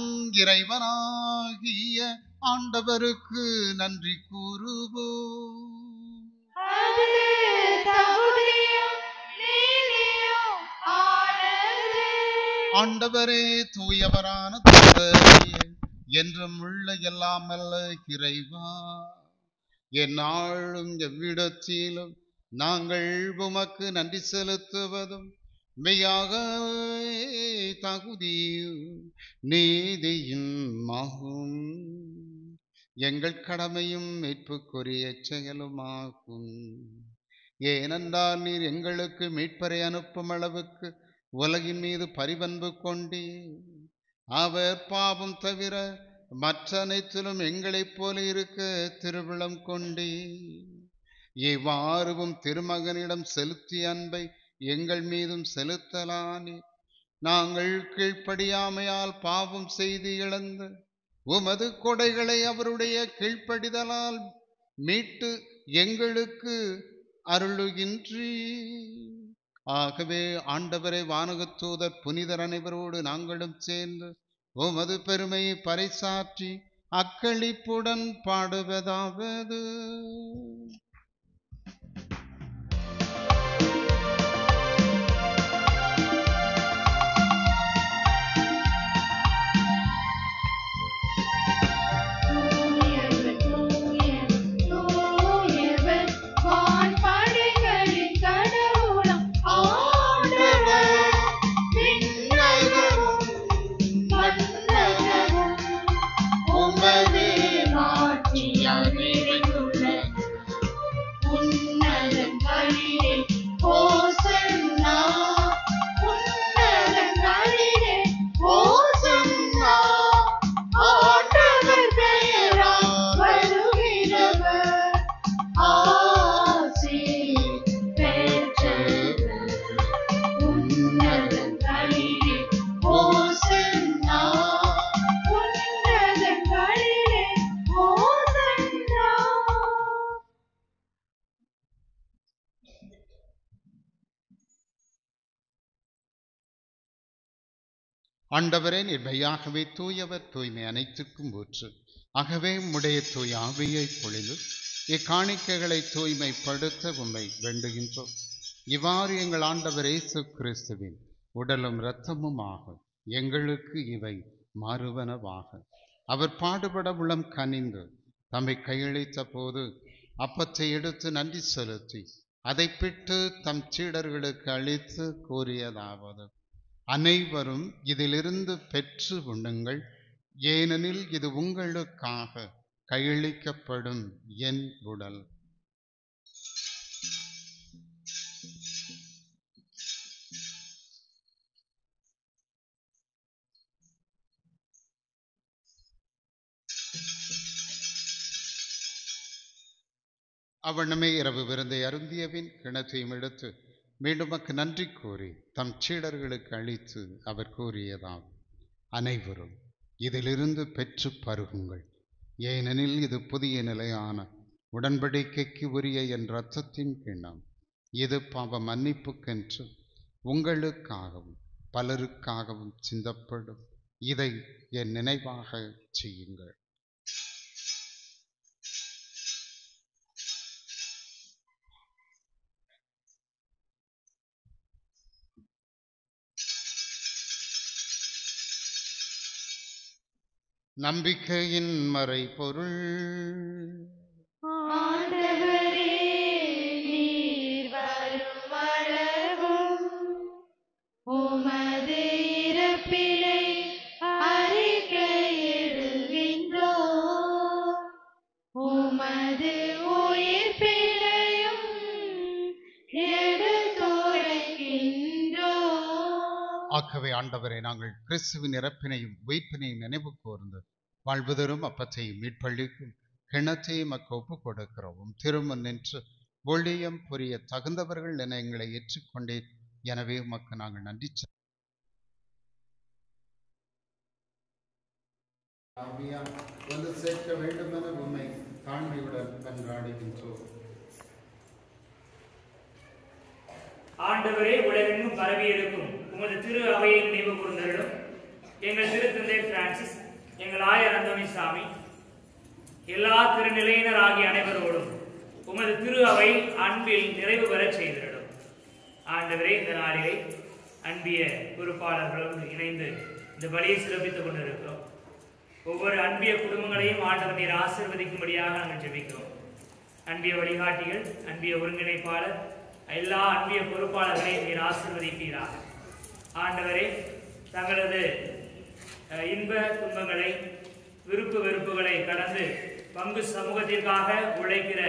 இறைவனாகிய ஆண்டவருக்கு நன்றி கூறுவோம். அது தகுதியும் நீதியும் ஆனது. ஆண்டவரே, தூயவரான தந்தையே, என்றும் உள்ள எல்லாமல்ல இறைவா, எந்நாளும் எவ்விடத்திலும் நாங்கள் உமக்கு நன்றி செலுத்துவதும் மெய்யாக தகுதியும் நீதியுமாகும். எங்கள் கடமையும் மீட்புக்குரிய செயலுமாகும். ஏனென்றால் நீர் எங்களுக்கு மீட்பரை அனுப்பும் அளவுக்கு உலகின் மீது பரிவன்பு கொண்டீர். அவர் பாவம் தவிர மற்ற அனைத்திலும் எங்களைப் போல இருக்க திருவிழம் கொண்டீர். இவ்வாறுவும் திருமகனிடம் செலுத்திய அன்பை எங்கள் மீதும் செலுத்தலானே. நாங்கள் கீழ்ப்படியாமையால் பாவம் செய்து இழந்த உமது கொடைகளை அவருடைய கீழ்ப்படிதலால் மீட்டு எங்களுக்கு அருளுகின்றீர். ஆகவே ஆண்டவரை, வானகத் தூதர் புனிதர் அனைவரோடு நாங்களும் சேர்ந்து உமது பெருமையை பறைசாற்றி அக்களிப்புடன் பாடுவதாவது. ஆண்டவரே, நீர் மெய்யாகவே தூயவர், தூய்மை அனைத்துக்கும் ஊற்று. ஆகவே உம்முடைய தூய ஆவியை பொழிந்து இக்காணிக்கைகளை தூய்மைப்படுத்த உம்மை வேண்டுகின்றோம். இவ்வாறு எங்கள் ஆண்டவர் இயேசு கிறிஸ்துவின் உடலும் இரத்தமுமாக எங்களுக்கு இவை மாறுவனவாக. அவர் பாடுபட உளம் கனிந்து தம்மை கையளித்த போது அப்பத்தை எடுத்து நன்றி செலுத்தி அதை பிட்டு தம் சீடர்களுக்கு அளித்து கூறியதாவது: அனைவரும் இதிலிருந்து பெற்று உண்ணுங்கள், ஏனெனில் இது உங்களுக்காக கையளிக்கப்படும் என் உடல். அவ்வண்ணமே இரவு விருந்தை அருந்தியபின் கிணற்றையும் எடுத்து மீண்டும் நன்றி கூறி தம் சீடர்களுக்கு அளித்து அவர் கூறியதாம்: அனைவரும் இதிலிருந்து பெற்று பருகுங்கள், ஏனெனில் இது புதிய நிலையான உடன்படிக்கைக்கு உரிய என் இரத்தத்தின் கிண்ணம். இது பாவ மன்னிப்புக்கென்று உங்களுக்காகவும் பலருக்காகவும் சிந்தப்படும். இதை என் நினைவாக செய்யுங்கள். நம்பிக்கையின் மறைபொருள். ஆண்டவரே, நீர் வரும் அளவும் உமது இறப்பினை அறிக்கையிடுகின்றோம், உமது உயிர்ப்பினையும் எடுத்துரைக்கின்றோம். ஆகவே ஆண்டவரே, நாங்கள் கிறிஸ்துவின் இறப்பினையும் உயிர்ப்பினையும் நினைவு கூர்ந்து வாழ்வுதரும் அப்பத்தையும் மீட்பளிக்கும் கிணத்தையும் மக்க ஒப்பு கொடுக்கிறோம். திருமண் நின்று ஒளியம் புரிய தகுந்தவர்கள் என எங்களை ஏற்றுக்கொண்டேன். எனவே உமக்கு நாங்கள் நன்றி வந்து சேர்க்க வேண்டும் என உண்மை தாழ்மையுடன் கன்றாடுகின்றோம். ஆண்டவரே, உலகெங்கும் பரவி இருக்கும் உமது திரு அவையை நினைவு கூர்ந்தருளும். எங்கள் திருத்தந்தை பிரான்சிஸ், எங்கள் ஆயர் அந்தோணிசாமி, எல்லா திருநிலையினர் ஆகிய அனைவரோடும் உமது திரு அவை அன்பில் நிறைவு பெற செய்திருடும். ஆண்டவரே, இந்த நாளிலே அன்பிய பொறுப்பாளர்களோடு இணைந்து இந்த பலியை சிறப்பித்துக் கொண்டிருக்கிறோம். ஒவ்வொரு அன்பிய குடும்பங்களையும் ஆண்டவர் நீர் ஆசீர்வதிக்கும்படியாக நாங்கள் ஜெபிக்கிறோம். அன்பிய வழிகாட்டிகள், அன்பிய ஒருங்கிணைப்பாளர், எல்லா அன்பிய பொறுப்பாளர்களையும் நீர் ஆசீர்வதிப்பீராக. ஆண்டவரே, தங்களது இன்ப துன்பங்களை, விருப்பு வெறுப்புகளை கடந்து பங்கு சமூகத்திற்காக உழைக்கிற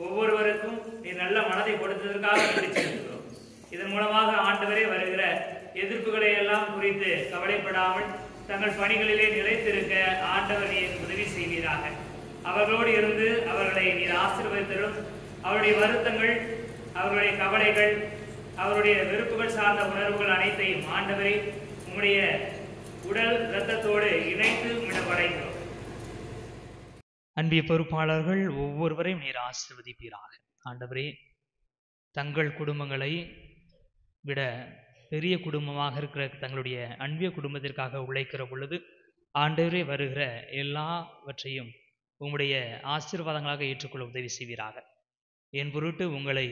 ஒவ்வொருவருக்கும் நீர் நல்ல மனதை கொடுத்ததற்காக நன்றி செலுத்துகிறோம். இதன் மூலமாக ஆண்டவரே, வருகிற எதிர்ப்புகளை எல்லாம் குறித்து கவலைப்படாமல் தங்கள் பணிகளிலே நிலைத்திருக்க ஆண்டவர் நீர் உதவி செய்வீராக. அவர்களோடு இருந்து அவர்களை நீர் ஆசீர்வதித்தரும். அவருடைய வருத்தங்கள், அவர்களுடைய கவலைகள், அவருடைய வெறுப்புகள் சார்ந்த உணர்வுகள் அனைத்தையும் ஆண்டவரை உம்முடைய உடல் இரத்தத்தோடு இணைத்து விடப்படைகிறோம். அன்பிய பொறுப்பாளர்கள் ஒவ்வொருவரையும் நீர் ஆசீர்வதிப்பீராக. ஆண்டவரே, தங்கள் குடும்பங்களை விட பெரிய குடும்பமாக இருக்கிற தங்களுடைய அன்பிய குடும்பத்திற்காக உழைக்கிற பொழுது ஆண்டவரே, வருகிற எல்லாவற்றையும் உங்களுடைய ஆசீர்வாதங்களாக ஏற்றுக்கொள்ள உதவி செய்வீராக. என் பொருட்டு உங்களை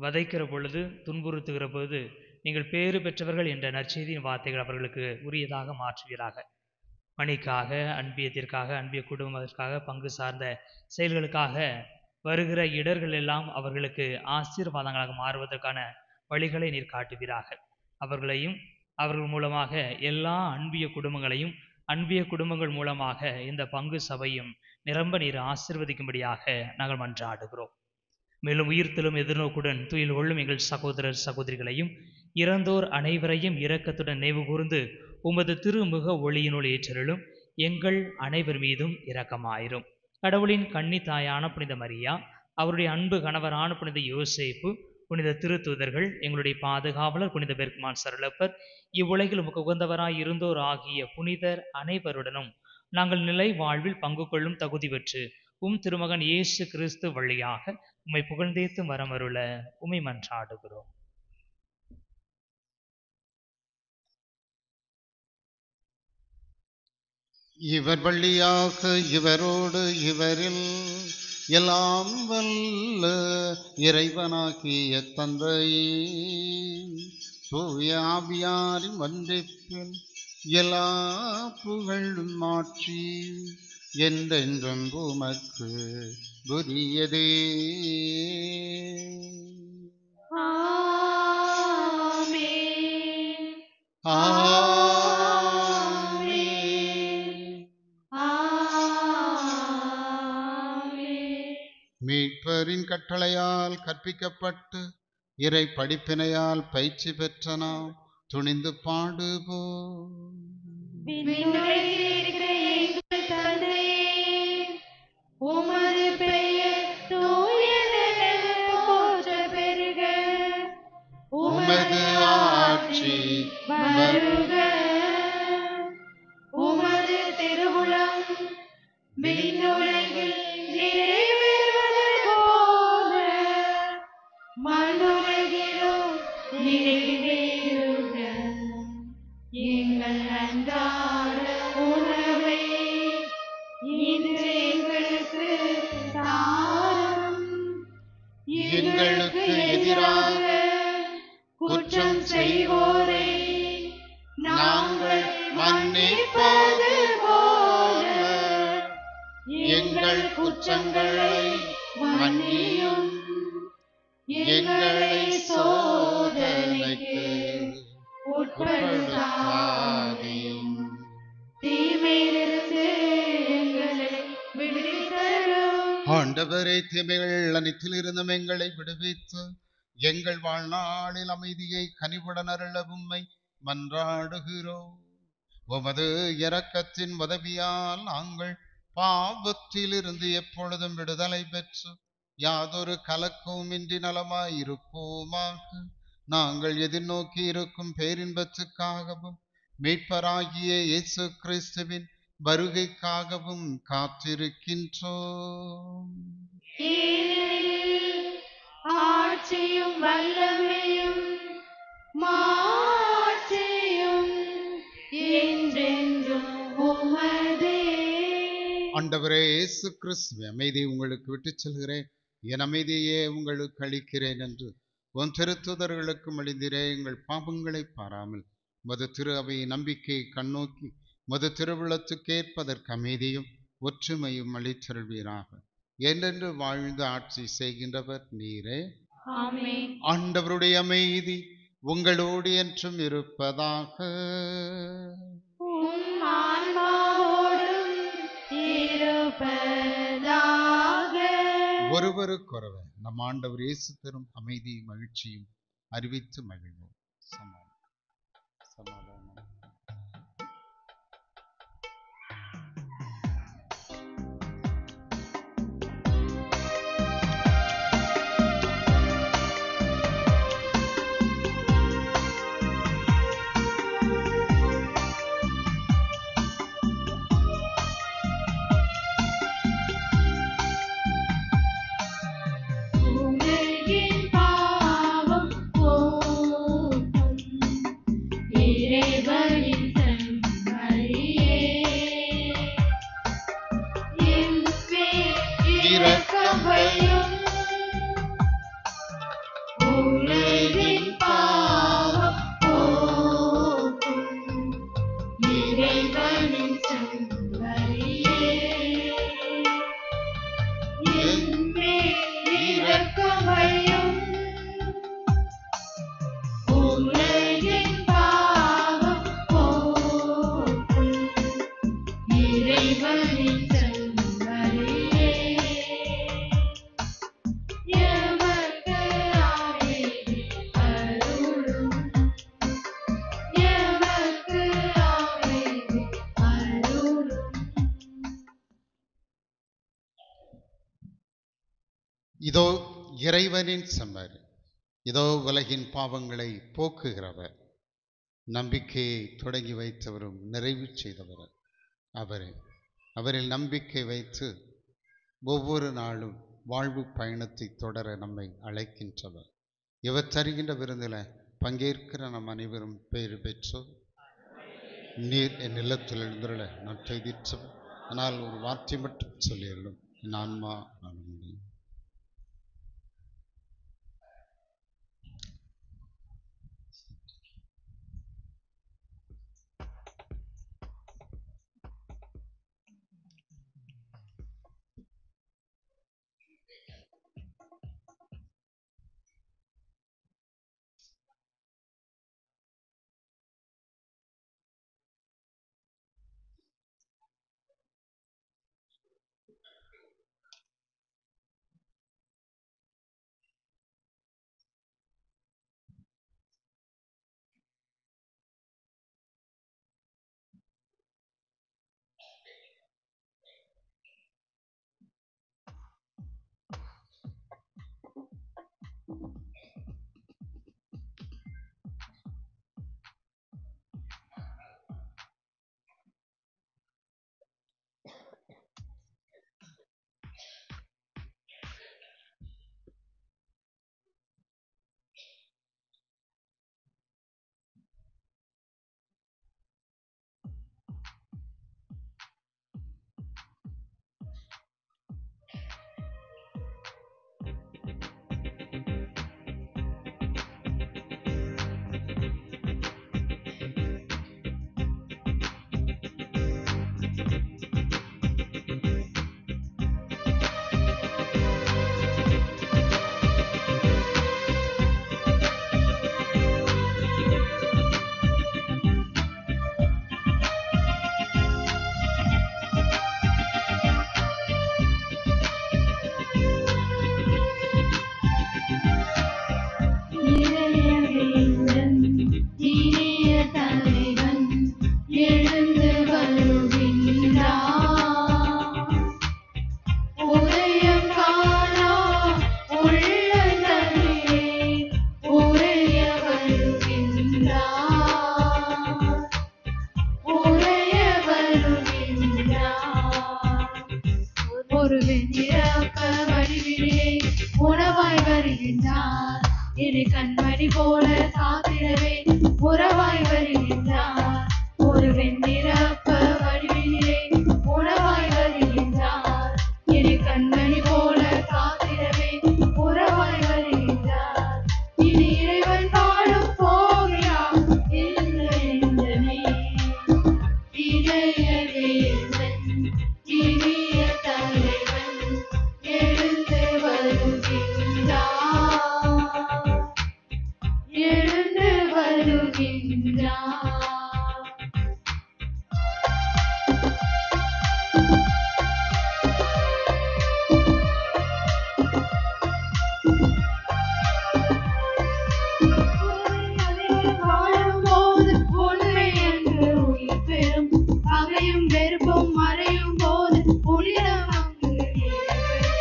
வதைக்கிற பொழுது, துன்புறுத்துகிற பொழுது நீங்கள் பேறு பெற்றவர்கள் என்ற நற்செய்தியின் வார்த்தைகள் அவர்களுக்கு உரியதாக மாற்றுவீராக. பணிக்காக, அன்பியத்திற்காக, அன்பிய குடும்பத்திற்காக, பங்கு சார்ந்த செயல்களுக்காக வருகிற இடர்கள் எல்லாம் அவர்களுக்கு ஆசீர்வாதங்களாக மாறுவதற்கான வழிகளை நீர் காட்டுவீராக. அவர்களையும் அவர்கள் மூலமாக எல்லா அன்பிய குடும்பங்களையும், அன்பிய குடும்பங்கள் மூலமாக இந்த பங்கு சபையும் நிரம்ப நீர் ஆசீர்வதிக்கும்படியாக நாங்கள் மன்றாடுகிறோம். மேலும் உயிர்த்தலும் எதிர்நோக்குடன் துயில் கொள்ளும் எங்கள் சகோதரர் சகோதரிகளையும் இறந்தோர் அனைவரையும் இரக்கத்துடன் நினைவு கூர்ந்து உமது திருமுக ஒளியினுள் ஏற்றருளும். எங்கள் அனைவர் மீதும் இரக்கமாயிரும். கடவுளின் கன்னி தாயான புனித மரியா, அவருடைய அன்பு கணவரான புனித யோசேப்பு, புனித திருத்தூதர்கள், எங்களுடைய பாதுகாவலர் புனித பெர்க்மான் சரளப்பர், இவ்வுலகில் உமக்கு உகந்தவராய் இருந்தோர் ஆகிய புனிதர் அனைவருடனும் நாங்கள் நிலை வாழ்வில் பங்கு கொள்ளும் தகுதி பெற்று திருமகன் இயேசு கிறிஸ்து வழியாக உம்மை புகழ்ந்தேத்து வரமருள உம்மை மன்றாடுகிறோம். இவர் வழியாக இவரோடு இவரில் எல்லாம் வல்ல இறைவனாகிய தந்தையே, தூய ஆவியாரின் ஒன்றிப்பில் எல்லா புகழும் மாற்றி என்றென்றும் உமக்கு உரியதே. ஆமென். மீட்பரின் கட்டளையால் கற்பிக்கப்பட்டு இறை படிப்பினையால் பயிற்சி பெற்ற நாம் துணிந்து பாடுவோம். உமது பெயர் தூயதென போற்ற பெருக, உமது ஆட்சி வருக, உமது திருவுளம் விண்ணுலகில் நிறைவேறுவது போல மண்ணுலகிலும் நிறைவேறுக. எங்கள் அன்றாட உணவை இன்று எங்களுக்கு தாரும். எங்களுக்கு எதிராக குற்றம் செய்வோரை நாங்கள் மன்னிப்பது போல எங்கள் குற்றங்களை மன்னியும், எங்களை சோதனைக்கு உட்படுத்தாதேயும், தீமையிலிருந்து எங்களை விடுவித்தருளும். ஆண்டவரே, தீமைகள் அனைத்திலிருந்தும் எங்களை விடுவித்து எங்கள் வாழ்நாளில் அமைதியை கனிவுடன் அருள உம்மை மன்றாடுகிறோம். உமது இரக்கத்தின் உதவியால் நாங்கள் பாவத்திலிருந்து எப்பொழுதும் விடுதலை பெற்று யாதொரு கலக்கமும் இன்றி நலமாயிருப்போமாக. நாங்கள் எதிர்நோக்கி இருக்கும் பேரின்பத்துக்காகவும் மீட்பராகிய இயேசு கிறிஸ்துவின் வருகைக்காகவும் காத்திருக்கின்றோம். ஏனெனில் ஆட்சியும் வல்லமையும் மாட்சியும் என்றென்றும் உமதே. ஆண்டவரே இயேசு கிறிஸ்துவே, அமைதியை உங்களுக்கு விட்டுச் செல்கிறேன், என் அமைதியே உங்களுக்கு அளிக்கிறேன் என்று உன் திருத்துதர்களுக்கு அளித்திரே. எங்கள் பாவங்களை பாராமல் மது திரு அவை நம்பிக்கையை கண்ணோக்கி மது திருவிழத்துக்கேற்பதற்கு அமைதியும் ஒற்றுமையும் அளித்தருள்வீராக. என்றென்று வாழ்ந்து ஆட்சி செய்கின்றவர் நீரே. ஆமென். ஆண்டவருடைய அமைதி உங்களோடு என்றும் இருப்பதாக. உம் ஆன்மாவோடும் இருப்பதாக. ஒருவருக்கொருவர் நம் ஆண்டவர் இயேசு தரும் அமைதியும் மகிழ்ச்சியும் அறிவித்து மகிழ்வோம். சமாதானம். உலகின் பாவம் போக்கும் இறைவனின் செம்மறியே, என் மேல் இரக்கம் வையும். உலகின் பாவம் போக்கும் இறைவனின் செம்மறியே, என் மேல் இரக்கம் வையும். உலகின் பாவம் போக்கும் இறைவனின் செம்மறியே, எமக்கு அமைதி அருளும். எமக்கு அமைதி அருளும். இதோ இறைவனின் செம்மறி, இதோ உலகின் பாவங்களை போக்குகிறவர். நம்பிக்கையை தொடங்கி வைத்தவரும் நிறைவு செய்தவர் அவரே. அவரில் நம்பிக்கை வைத்து ஒவ்வொரு நாளும் வாழ்வு பயணத்தை தொடர நம்மை அழைக்கின்றவர். இவர் தருகின்ற விருந்தில் பங்கேற்கிற நம் அனைவரும் பேறு பெற்றோர். நீர் என் இல்லத்தில் எழுந்துள்ள நான் செய்திற்றவர், ஆனால் ஒரு வார்த்தை மட்டும் சொல்லியுள்ளோம், என் ஆன்மா நான் முடியும். வெண்ணிறப்ப வடிவிலே உணவாய் வருகின்றார். இனி கண்மணி போல காத்திடவே உறவாய் வருகின்றார். ஒரு வெண்ணிறப்ப வடிவிலே உணவாய் வருகின்றார். இனி கண்மணி போல காத்திடவே உறவாய் வருகின்றார். இனி இறைவன் வாழும் போகிறார் இந்த நெஞ்சமே. இதய வேந்தன் இனிய தலைவன் எழுந்து வருகின்றார். எழுந்து வருகின்றார். வாழும்போது உண்மை அங்கு உயிர் பெறும். பகையும் வெறுப்பும் மறையும் போது புனிதம் அங்கு ஏற்பெறும்.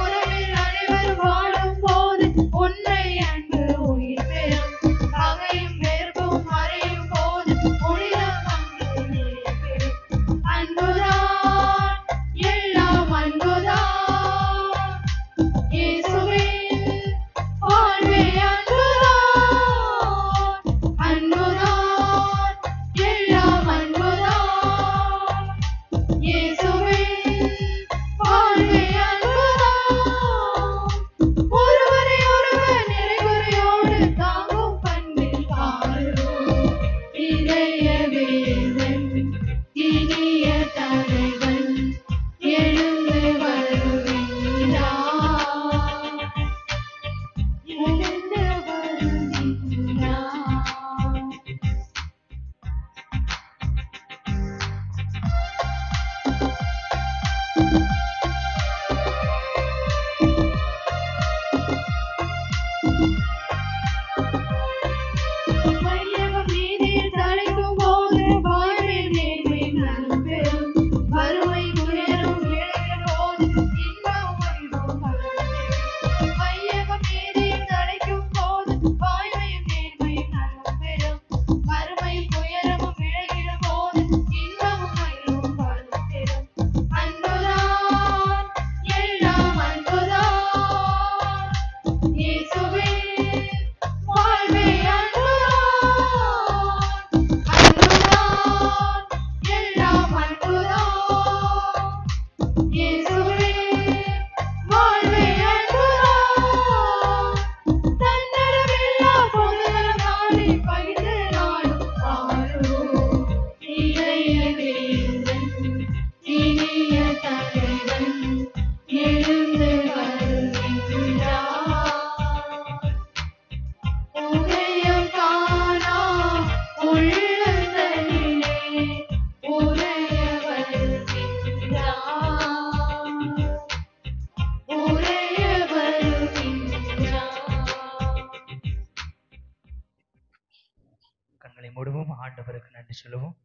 உறவில் அனைவரும் வாழும்போது உண்மை அங்கு உயிர் பெறும். பகையும் வெறுப்பும் மறையும் போது புனிதம் அங்கு ஏற்பெறும். அன்புதான் எல்லாம் அன்புதான். இயேசுவின் வாழ்வே அன்புதான். அன்புதான் எல்லாம் அன்புதான். இயேசுவின் வாழ்வே அன்புதான். ஒருவரை ஒருவர் நிறைகுறையோடு தாங்கும் பண்பில் வாழ்வோம். இதய வேந்தன் இனிய தலைவன் எழுந்து வருகின்றார். எழுந்து வருகின்றார். வையகம் நீதியில் தழைக்கும் போது வாழ்வில் நேர்மை நலம் பெறும். வறுமை துயரும் விளைகிற போது இன்பம் மகிழ்வும் வளரும். வையகம் நீதியில் தழைக்கும் போது வாழ்வில் நேர்மை நலம் பெறும். வறுமை துயரமும் விளைகிற போது இன்பமும் மகிழ்வும் வளரும். அன்புதான் எல்லாம் அன்புதான். இயேசுவின் வாழ்வே அன்புதான். அன்புதான் எல்லாம் அன்புதான். இயேசுவின் வாழ்வே அன்புதான். தன்னலமில்லா பொதுநலம் நாடி பகிர்ந்து நாடும் வாழும். இதய வேந்தன் இனிய தலைவன் எழுந்து வருகின்றார். உதயம் காணா உள்ளங்களிலே உரைய வருகின்றார். உரைய வருகின்றார். கண்களை மூடுவோம். ஆண்டவருக்கு நன்றி சொல்லுவோம்.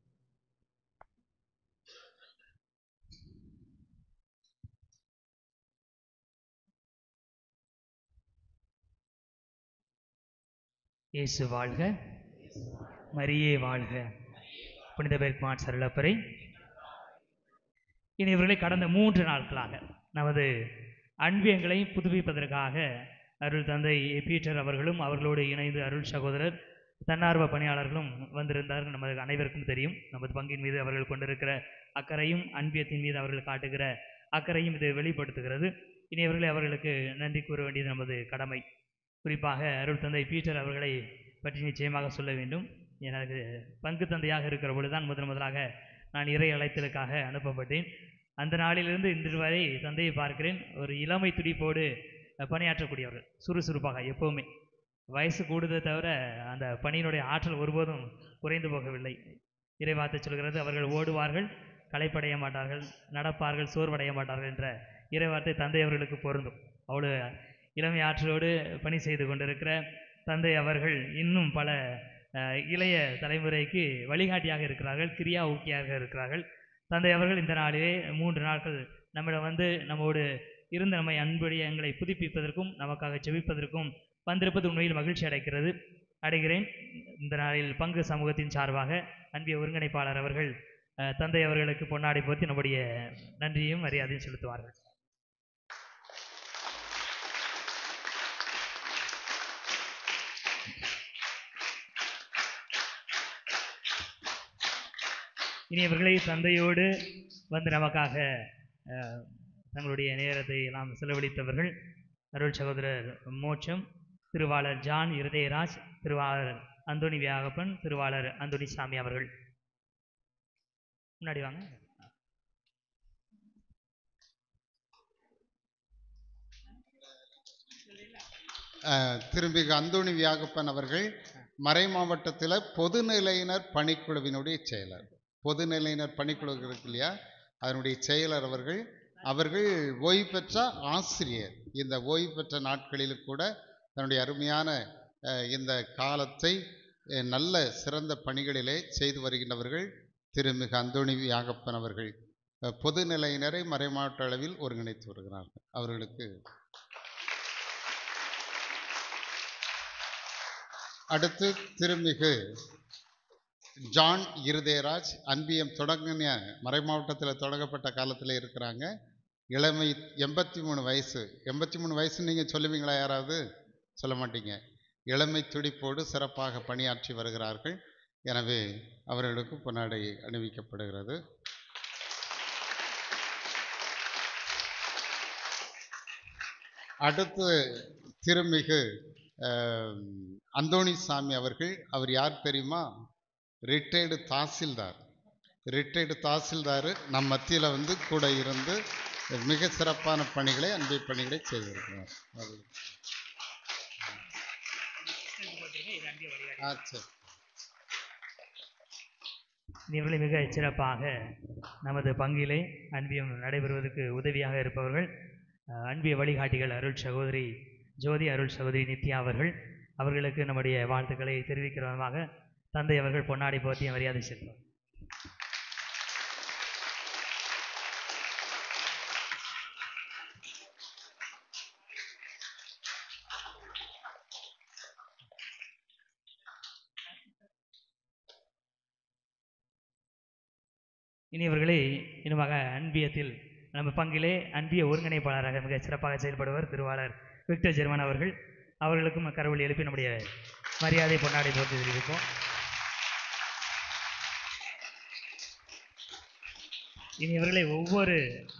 இயேசு வாழ்க, மரியே வாழ்க. புனித பெர்க்மான் சரளப்பரை இனி இவர்களை கடந்த 3 நாட்களாக நமது அன்பியங்களை புதுப்பிப்பதற்காக அருள் தந்தை பீட்டர் அவர்களும் அவர்களோடு இணைந்து அருள் சகோதரர் தன்னார்வ பணியாளர்களும் வந்திருந்தார்கள். நமது அனைவருக்கும் தெரியும். நமது பங்கின் மீது அவர்கள் கொண்டிருக்கிற அக்கறையும் அன்பியத்தின் மீது அவர்கள் காட்டுகிற அக்கறையும் இது வெளிப்படுத்துகிறது. இனி அவர்களுக்கு நன்றி கூற வேண்டியது நமது கடமை. குறிப்பாக அருள் தந்தை பீட்டர் அவர்களை பற்றி நிச்சயமாக சொல்ல வேண்டும். எனக்கு பங்கு தந்தையாக இருக்கிற பொழுதுதான் முதலாக நான் இறை அழைத்தலுக்காக அனுப்பப்பட்டேன். அந்த நாளிலிருந்து இன்று வரை தந்தையை பார்க்கிறேன். ஒரு இளமை துடிப்போடு பணியாற்றக்கூடியவர்கள், சுறுசுறுப்பாக எப்போவுமே. வயசு கூடுதே தவிர அந்த பணியினுடைய ஆற்றல் ஒருபோதும் குறைந்து போகவில்லை. இறைவார்த்தை சொல்கிறது, அவர்கள் ஓடுவார்கள், களைப்படைய மாட்டார்கள், நடப்பார்கள், சோர்வடைய மாட்டார்கள் என்ற இறைவார்த்தை தந்தை அவர்களுக்கு பொருந்தும். அவ்வளோ இளமை ஆற்றலோடு பணி செய்து கொண்டிருக்கிற தந்தை அவர்கள் இன்னும் பல இளைய தலைமுறைக்கு வழிகாட்டியாக இருக்கிறார்கள், கிரியா ஊக்கியாக இருக்கிறார்கள். தந்தை அவர்கள் இந்த நாளிலே 3 நாட்கள் நம்மிடம் வந்து நம்மோடு இருந்து நம்மை அன்புடைய எங்களை புதுப்பிப்பதற்கும் நமக்காக செபிப்பதற்கும் வந்திருப்பது உண்மையில் மகிழ்ச்சி அடைகிறேன். இந்த நாளில் பங்கு சமூகத்தின் சார்பாக அன்பிய ஒருங்கிணைப்பாளர் அவர்கள் தந்தை அவர்களுக்கு பொன்னாடை போர்த்தி நம்முடைய நன்றியும் மரியாதையும் செலுத்துவார்கள். இனி அவர்களை தந்தையோடு வந்து நமக்காக தங்களுடைய நேரத்தை எல்லாம் செலவழித்தவர்கள் அருள் சகோதரர் மோட்சம், திருவாளர் ஜான் இருதயராஜ், திருவாளர் அந்தோணி வியாகப்பன், திருவாளர் அந்தோணி சாமி அவர்கள். முன்னாடி வாங்க. திரும்பிக அந்தோணி வியாகப்பன் அவர்கள் மறை மாவட்டத்தில் பொதுநிலையினர் பணிக்குழுவினுடைய செயலர். பொதுநிலையினர் பணிக்குழு இருக்கு இல்லையா, அதனுடைய செயலர் அவர்கள் ஓய்வு பெற்ற ஆசிரியர். இந்த ஓய்வு பெற்ற நாட்களில் கூட தன்னுடைய அருமையான இந்த காலத்தை நல்ல சிறந்த பணிகளிலே செய்து வருகின்றவர்கள் திருமிகு அந்தோணி வியாகப்பன் அவர்கள். பொதுநிலையினரை மறைமாவட்ட அளவில் ஒருங்கிணைத்து வருகிறார்கள். அவர்களுக்கு அடுத்து திருமிகு ஜான் இருதயராஜ் அன்பியம் தொடங்கின மறைமாவட்டத்தில் தொடங்கப்பட்ட காலத்தில் இருக்கிறாங்க. இளமை 83 வயசு. 83 வயசு நீங்கள் சொல்லுவீங்களா? யாராவது சொல்ல மாட்டீங்க. இளமை துடிப்போடு சிறப்பாக பணியாற்றி வருகிறார்கள். எனவே அவர்களுக்கு பொன்னாடை அணிவிக்கப்படுகிறது. அடுத்து திருமிகு அந்தோணி சாமி அவர்கள். அவர் யார் தெரியுமா? ரிட்டையர்டு தாசில்தார். ரிட்டையர்டு தாசில்தார் நம் மத்தியில் வந்து கூட இருந்து மிக சிறப்பான பணிகளை, அன்பை பணிகளை செய்திருக்கிறார். இவர்களை மிக சிறப்பாக நமது பங்கிலே அன்பியம் நடைபெறுவதற்கு உதவியாக இருப்பவர்கள் அன்பிய வழிகாட்டிகள் அருள் சகோதரி ஜோதி, அருள் சகோதரி நித்யா அவர்கள். அவர்களுக்கு நம்முடைய வாழ்த்துக்களை தெரிவிக்கிற விதமாக தந்தை அவர்கள் பொன்னாடை போற்றி மரியாதை செலுத்துவார். இனி இவர்களை இன்னுமாக அன்பியத்தில் நம்ம பங்கிலே அன்பிய ஒருங்கிணைப்பாளராக மிக சிறப்பாக செயல்படுவர் திருவாளர் விக்டர் ஜெர்மன் அவர்கள். அவர்களுக்கும் கரவொலி எழுப்பி நம்முடைய மரியாதை பொன்னாடை போட்டு தெரிவிப்போம். இனி இவர்களை ஒவ்வொரு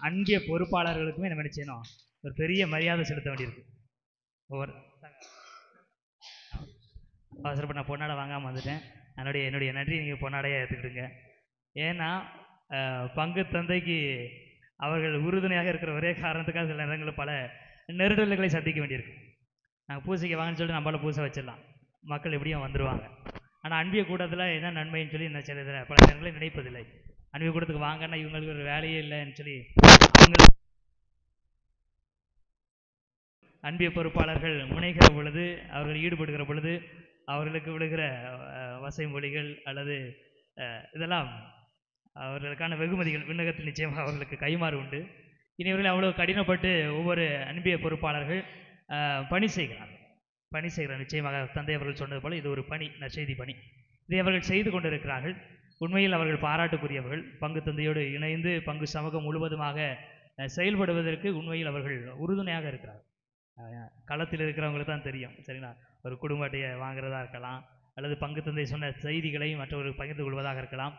அன்பிய பொறுப்பாளர்களுக்குமே நம்ம என்ன செய்யணும், ஒரு பெரிய மரியாதை செலுத்த வேண்டியிருக்கு. ஒவ்வொரு அவசரப்பட்ட நான் பொன்னாடை வாங்காமல் வந்துட்டேன். என்னுடைய நன்றி நீங்கள் பொன்னாடையாக ஏற்றுக்கிடுங்க. ஏன்னா பங்கு தந்தைக்கு அவர்கள் உறுதுணையாக இருக்கிற ஒரே காரணத்துக்காக சில நேரங்களில் பல நெருடல்களை சந்திக்க வேண்டியிருக்கு. நாங்கள் பூசைக்கு வாங்கன்னு சொல்லிட்டு நம்மளால பூசை வச்சிடலாம், மக்கள் எப்படியும் வந்துடுவாங்க. ஆனால் அன்பிய கூட்டத்தில் என்ன நன்மைன்னு சொல்லி என்ன சில பல நேரங்களில் நினைப்பதில்லை. அன்பிய கூட்டத்துக்கு வாங்கன்னா இவங்களுக்கு ஒரு வேலையே இல்லைன்னு சொல்லி அவங்க அன்பிய பொறுப்பாளர்கள் முனைகிற பொழுது, அவர்கள் ஈடுபடுகிற பொழுது அவர்களுக்கு விழுகிற வசை மொழிகள் அல்லது இதெல்லாம் அவர்களுக்கான வெகுமதிகள் விண்ணகத்தில் நிச்சயமாக அவர்களுக்கு கைமாறு உண்டு. இனி இவர்கள் அவ்வளோ கடினப்பட்டு ஒவ்வொரு அன்பிய பொறுப்பாளர்கள் பணி செய்கிறார். நிச்சயமாக தந்தை அவர்கள் சொன்னது போல் இது ஒரு பணி, நற்செய்தி பணி. இதை அவர்கள் செய்து கொண்டிருக்கிறார்கள். உண்மையில் அவர்கள் பாராட்டுக்குரியவர்கள். பங்கு தந்தையோடு இணைந்து பங்கு சமூகம் முழுவதுமாக செயல்படுவதற்கு உண்மையில் அவர்கள் உறுதுணையாக இருக்கிறார்கள். களத்தில் இருக்கிறவங்களுக்கு தான் தெரியும், சரிங்களா? ஒரு குடும்ப அட்டையை வாங்குறதா இருக்கலாம், அல்லது பங்கு தந்தை சொன்ன செய்திகளை மற்றவர்கள் பகிர்ந்து கொள்வதாக இருக்கலாம்,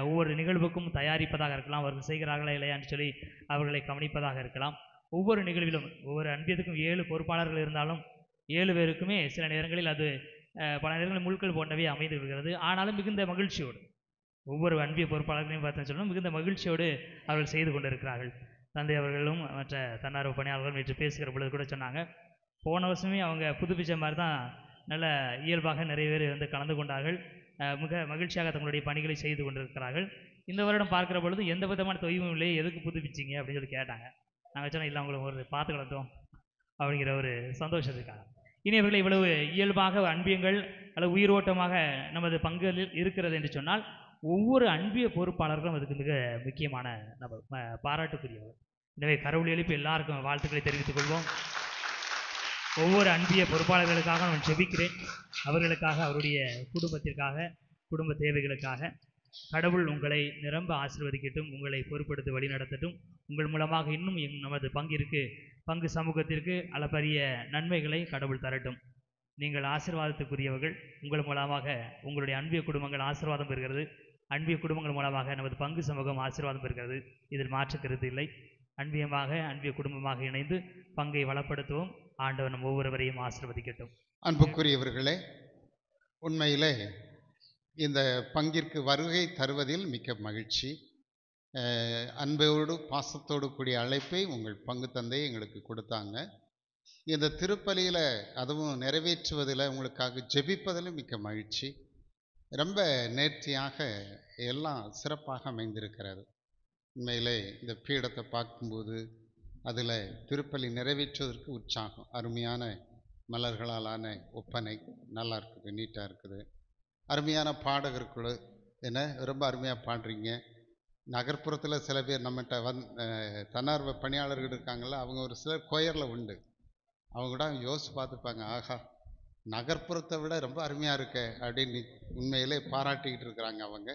ஒவ்வொரு நிகழ்வுக்கும் தயாரிப்பதாக இருக்கலாம், அவர்கள் செய்கிறார்களா இல்லையான்னு சொல்லி அவர்களை கவனிப்பதாக இருக்கலாம். ஒவ்வொரு நிகழ்விலும் ஒவ்வொரு அன்பியத்துக்கும் 7 பொறுப்பாளர்கள் இருந்தாலும் 7 பேருக்குமே சில நேரங்களில் அது பல நேரங்களில் முழுக்கள் போன்றவை அமைந்து விடுகிறது. ஆனாலும் மிகுந்த மகிழ்ச்சியோடு ஒவ்வொரு அன்பிய பொறுப்பாளர்களையும் பார்த்தேன்னு சொல்லணும், மிகுந்த மகிழ்ச்சியோடு அவர்கள் செய்து கொண்டிருக்கிறார்கள். தந்தை அவர்களும் மற்ற தன்னார்வ பணியாளர்களும் நேற்று பேசுகிற பொழுது கூட சொன்னாங்க, போன வருஷமே அவங்க புதுப்பிச்ச மாதிரி தான் நல்ல இயல்பாக நிறைய பேர் வந்து கலந்து கொண்டார்கள். மிக மகிழ்ச்சியாக தங்களுடைய பணிகளை செய்து கொண்டிருக்கிறார்கள். இந்த வருடம் பார்க்குற பொழுது எந்த விதமான தொய்வும் இல்லையே, எதுக்கு புதுப்பிச்சிங்க அப்படின்னு சொல்லி கேட்டாங்க. நாங்கள் சொன்னோம், இல்லை அவங்களுக்கு ஒரு பார்த்து கலந்தோம் அப்படிங்கிற ஒரு சந்தோஷத்துக்காக. இனி இவர்களை இவ்வளவு இயல்பாக அன்பியங்கள் அல்லது உயிரோட்டமாக நமது பங்கில் இருக்கிறது என்று சொன்னால் ஒவ்வொரு அன்பிய பொறுப்பாளர்களும் அதுக்கு மிக முக்கியமான நம்ம பாராட்டுக்குரியவர். எனவே கடவுள் எழுப்பி எல்லாருக்கும் வாழ்த்துக்களை தெரிவித்துக் கொள்வோம். ஒவ்வொரு அன்பிய பொறுப்பாளர்களுக்காக நான் செபிக்கிறேன். அவர்களுக்காக, அவருடைய குடும்பத்திற்காக, குடும்ப தேவைகளுக்காக கடவுள் உங்களை நிரம்ப ஆசீர்வதிக்கட்டும், உங்களை பொறுப்படுத்தி வழி நடத்தட்டும். உங்கள் மூலமாக இன்னும் நமது பங்கு சமூகத்திற்கு அளப்பரிய நன்மைகளை கடவுள் தரட்டும். நீங்கள் ஆசீர்வாதத்துக்குரியவர்கள். உங்கள் மூலமாக உங்களுடைய அன்பிய குடும்பங்கள் ஆசீர்வாதம் பெறுகிறது. அன்பிய குடும்பங்கள் மூலமாக நமது பங்கு சமூகம் ஆசீர்வாதம் பெறுகிறது. இதில் மாற்று கருத்து இல்லை. அன்பிய குடும்பமாக இணைந்து பங்கை வளப்படுத்துவோம். ஆண்டவர் நம் ஒவ்வொருவரையும் ஆசீர்வதிக்கட்டும். அன்புக்குரியவர்களே, உண்மையிலே இந்த பங்கிற்கு வருகை தருவதில் மிக்க மகிழ்ச்சி. அன்போடு பாசத்தோடு கூடிய அழைப்பை உங்கள் பங்கு தந்தை எங்களுக்கு கொடுத்தாங்க. இந்த திருப்பலியில் அதுவும் நிறைவேற்றுவதில் உங்களுக்காக ஜெபிப்பதில் மிக்க மகிழ்ச்சி. ரொம்ப நேர்த்தியாக எல்லாம் சிறப்பாக அமைந்திருக்கிறது. உண்மையிலே இந்த பீடத்தை பார்க்கும்போது அதில் திருப்பலி நிறைவேற்றுவதற்கு உற்சாகம். அருமையான மலர்களாலான ஒப்பனை நல்லா இருக்குது, நீட்டாக இருக்குது. அருமையான பாடகர்கள் என்ன ரொம்ப அருமையாக பாடுறீங்க. நகர்ப்புறத்தில் சில பேர் நம்மகிட்ட தன்னார்வ பணியாளர்கள் இருக்காங்களா, அவங்க ஒரு சிலர் கொயரில் உண்டு. அவங்க கூட யோசிச்சு பார்த்துப்பாங்க, ஆஹா நகர்ப்புறத்தை விட ரொம்ப அருமையாக இருக்க அப்படின்னு உண்மையிலே பாராட்டிக்கிட்டு இருக்கிறாங்க அவங்க.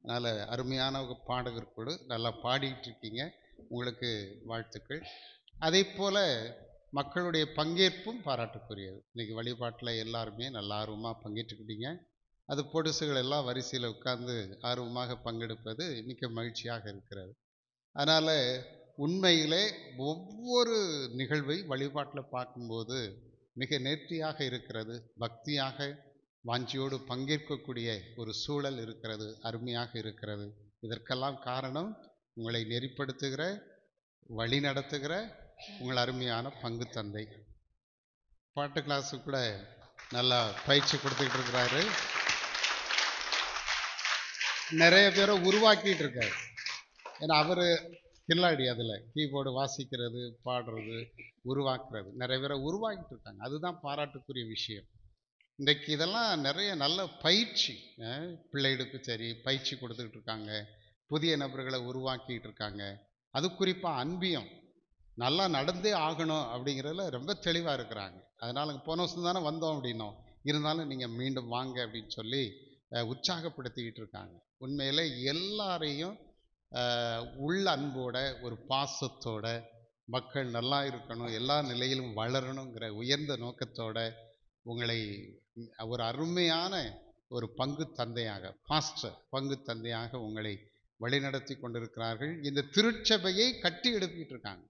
அதனால் அருமையான பாடகர்களோடு நல்லா பாடிக்கிட்டு இருக்கீங்க. உங்களுக்கு வாழ்த்துக்கள். அதே போல் மக்களுடைய பங்கேற்பும் பாராட்டுக்குரியது. இன்றைக்கி வழிபாட்டில் எல்லாருமே நல்ல ஆர்வமாக பங்கேற்றுக்கிட்டீங்க. அது பொடுசுகள் எல்லாம் வரிசையில் உட்கார்ந்து ஆர்வமாக பங்கெடுப்பது மிக்க மகிழ்ச்சியாக இருக்கிறது. அதனால் உண்மையிலே ஒவ்வொரு நிகழ்வை வழிபாட்டில் பார்க்கும்போது மிக நேர்த்தியாக இருக்கிறது. பக்தியாக வாஞ்சியோடு பங்கேற்கக்கூடிய ஒரு சூழல் இருக்கிறது. அருமையாக இருக்கிறது. இதற்கெல்லாம் காரணம் உங்களை நெறிப்படுத்துகிற, வழி நடத்துகிற உங்கள் அருமையான பங்கு தந்தை. பாட்டு கிளாஸுக்கு கூட நல்லா பயிற்சி கொடுத்துக்கிட்டு இருக்கிறாரு. நிறைய பேரை உருவாக்கிட்டு இருக்காரு. ஏன்னா அவர் கில்லாடி, அதில் கீபோர்டு வாசிக்கிறது, பாடுறது, உருவாக்குறது, நிறைய பேரை உருவாக்கிட்டு இருக்காங்க. அதுதான் பாராட்டுக்குரிய விஷயம். இன்றைக்கு இதெல்லாம் நிறைய நல்ல பயிற்சி, பிள்ளைகளுக்கு சரி பயிற்சி கொடுத்துக்கிட்டு இருக்காங்க. புதிய நபர்களை உருவாக்கிட்டு இருக்காங்க. அது குறிப்பாக அன்பியம் நல்லா நடந்தே ஆகணும் அப்படிங்கிறதுல ரொம்ப தெளிவாக இருக்கிறாங்க. அதனால் போன வருஷம் தானே வந்தோம் அப்படின்னோம், இருந்தாலும் நீங்கள் மீண்டும் வாங்க அப்படின்னு சொல்லி உற்சாகப்படுத்திக்கிட்டு இருக்காங்க. உண்மையில் எல்லாரையும் உள்ள அன்போட ஒரு பாசத்தோட மக்கள் நல்லா இருக்கணும், எல்லா நிலையிலும் வளரணுங்கிற உயர்ந்த நோக்கத்தோட உங்களை ஒரு அருமையான ஒரு பங்கு தந்தையாக, பாஸ்டர் பங்கு தந்தையாக உங்களை வழிநடத்தி கொண்டிருக்கிறார்கள். இந்த திருச்சபையை கட்டி எழுப்பிட்டு இருக்காங்க.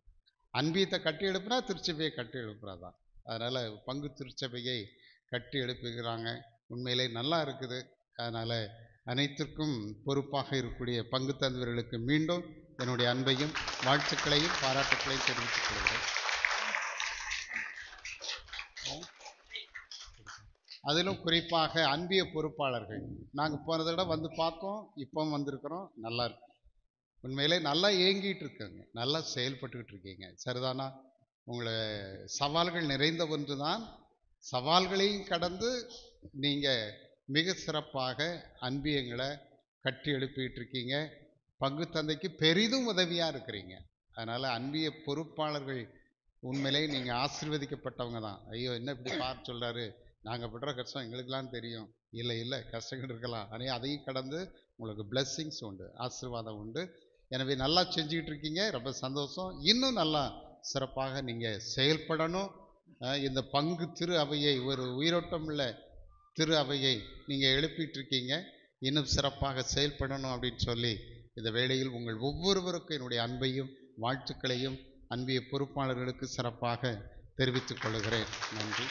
அன்பியத்தை கட்டி எழுப்புனா திருச்சபையை கட்டி எழுப்புறதான். அதனால் பங்கு திருச்சபையை கட்டி எழுப்புகிறாங்க. உண்மையிலே நல்லா இருக்குது. அதனால் அனைத்திற்கும் பொறுப்பாக இருக்கக்கூடிய பங்கு தந்தையர்களுக்கு மீண்டும் என்னுடைய அன்பையும் வாழ்த்துக்களையும் பாராட்டுக்களையும் தெரிவித்துக் கொள்கிறேன். அதிலும் குறிப்பாக அன்பிய பொறுப்பாளர்கள், நாங்கள் போன தடவை வந்து பார்த்தோம், இப்போ வந்திருக்கிறோம். நல்லா இருக்கு. உண்மையிலே நல்லா இயங்கிட்டு இருக்காங்க, நல்லா செயல்பட்டுக்கிட்டு இருக்கீங்க. சரிதானா? உங்களை சவால்கள் நிறைந்த ஒன்று தான். சவால்களையும் கடந்து நீங்கள் மிக சிறப்பாக அன்பியங்களை கட்டி எழுப்பிட்டு இருக்கீங்க. பங்கு தந்தைக்கு பெரிதும் உதவியாக இருக்கிறீங்க. அதனால் அன்பிய பொறுப்பாளர்கள் உண்மையிலே நீங்கள் ஆசீர்வதிக்கப்பட்டவங்க தான். ஐயோ என்ன இப்படி பார்த்து சொல்கிறாரு, நாங்கள் படுற கஷ்டம் எங்களுக்கெல்லாம் தெரியும். இல்லை கஷ்டங்கள் இருக்கலாம், ஆனால் அதையும் கடந்து உங்களுக்கு பிளெஸ்ஸிங்ஸ் உண்டு, ஆசீர்வாதம் உண்டு. எனவே நல்லா செஞ்சுக்கிட்டு இருக்கீங்க. ரொம்ப சந்தோஷம். இன்னும் நல்லா சிறப்பாக நீங்கள் செயல்படணும். இந்த பங்கு திரு அவையை, ஒரு உயிரோட்டம் உள்ள திரு அவையை நீங்கள் எழுப்பிட்டு இருக்கீங்க. இன்னும் சிறப்பாக செயல்படணும் அப்படின்னு சொல்லி இந்த வேளையில் உங்கள் ஒவ்வொருவருக்கும் என்னுடைய அன்பையும் வாழ்த்துக்களையும் அன்பிய பொறுப்பாளர்களுக்கு சிறப்பாக தெரிவித்துக் கொள்கிறேன். நன்றி.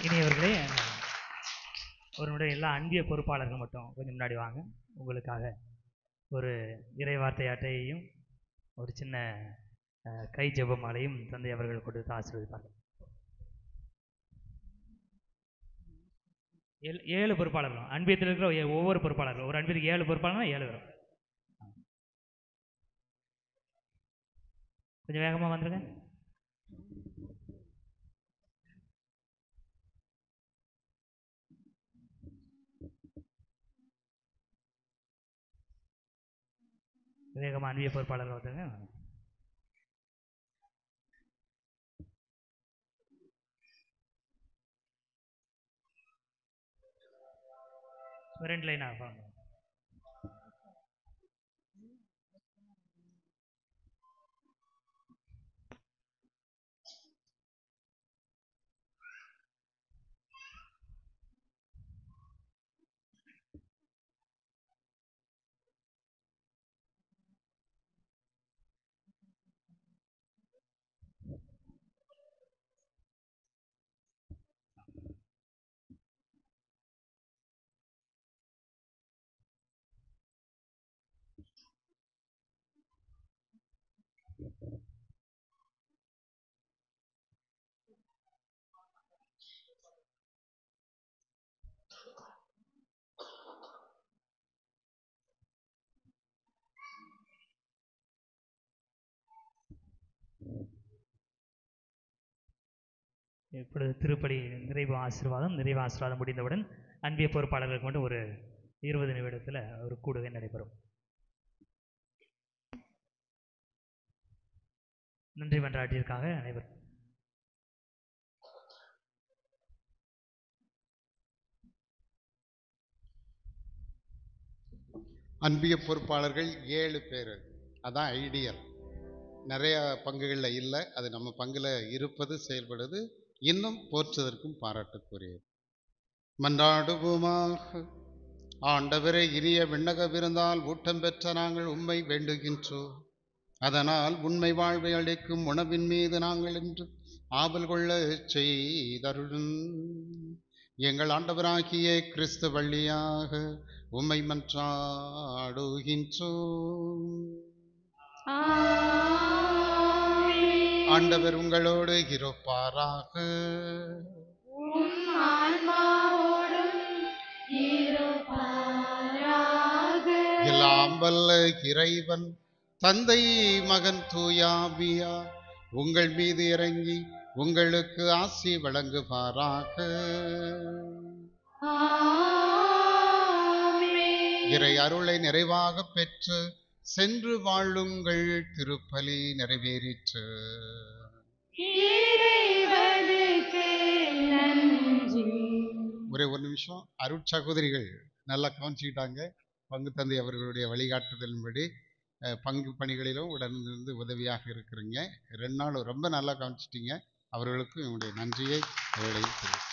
இனியவர்களே, அவருடைய எல்லா அன்பிய பொறுப்பாளர்கள் மட்டும் கொஞ்சம் முன்னாடி வாங்க. உங்களுக்காக ஒரு இறைவார்த்தை அட்டையையும் ஒரு சின்ன கை ஜெபமாலையும் தந்தை அவர்கள் கொடுத்து ஆசீர்வதிப்பார்கள். 7 பொறுப்பாளர்களும் அன்பியத்தில் இருக்கிற ஒவ்வொரு பொறுப்பாளர்களும், ஒரு அன்பியத்துக்கு 7 பொறுப்பாளர்கள், 7 வரும். கொஞ்சம் வேகமாக வந்துருங்க. வேகமாக அன்பிய பொறுப்பாளர்கள் வந்துருங்க. ரெண்டு லைனாக பாருங்க. இப்பொழுது திருப்பலி நிறைவு ஆசீர்வாதம் முடிந்தவுடன் அன்பிய பொறுப்பாளர்களுக்கு மட்டும் ஒரு 20 நிமிடத்தில் ஒரு கூடுகை நடைபெறும். நன்றி மன்றாட்டிற்காக அனைவரும். அன்பிய பொறுப்பாளர்கள் 7 பேர், அதான் ஐடியல். நிறைய பங்குகளில் இல்லை, அது நம்ம பங்கில் இருப்பது செயல்படுது இன்னும் போற்றுவதற்கும் பாராட்டுக்குரியது. மன்றாடுவோமாக. ஆண்டவரே, இனிய விண்ணக விருந்தால் ஊட்டம் பெற்ற நாங்கள் உம்மை வேண்டுகின்றோம். அதனால் உண்மை வாழ்வை அளிக்கும் உணவின் மீது நாங்கள் இன்று ஆவல் கொள்ள செய்தருளும். எங்கள் ஆண்டவராகிய கிறிஸ்து வழியாக உம்மை மன்றாடுகின்றோம். ஆண்டவர் உங்களோடு இருப்பாராக. எல்லாம் வல்ல இறைவன் தந்தை மகன் தூயாவியா உங்கள் மீது இறங்கி உங்களுக்கு ஆசி வழங்குவாராக. இறை அருளை நிறைவாக பெற்று சென்று வாழுங்கள். திருப்பலி நிறைவேறிற்று. ஒரே ஒரு நிமிஷம். அருட்சகோதரிகள் நல்லா கவனிச்சுக்கிட்டாங்க. பங்கு தந்தை அவர்களுடைய வழிகாட்டுதலின்படி பங்கு பணிகளிலும் உடனிருந்து உதவியாக இருக்கிறீங்க. 2 நாள் ரொம்ப நல்லா கவனிச்சிட்டீங்க. அவர்களுக்கும் என்னுடைய நன்றியை தெரிவிக்கிறேன்.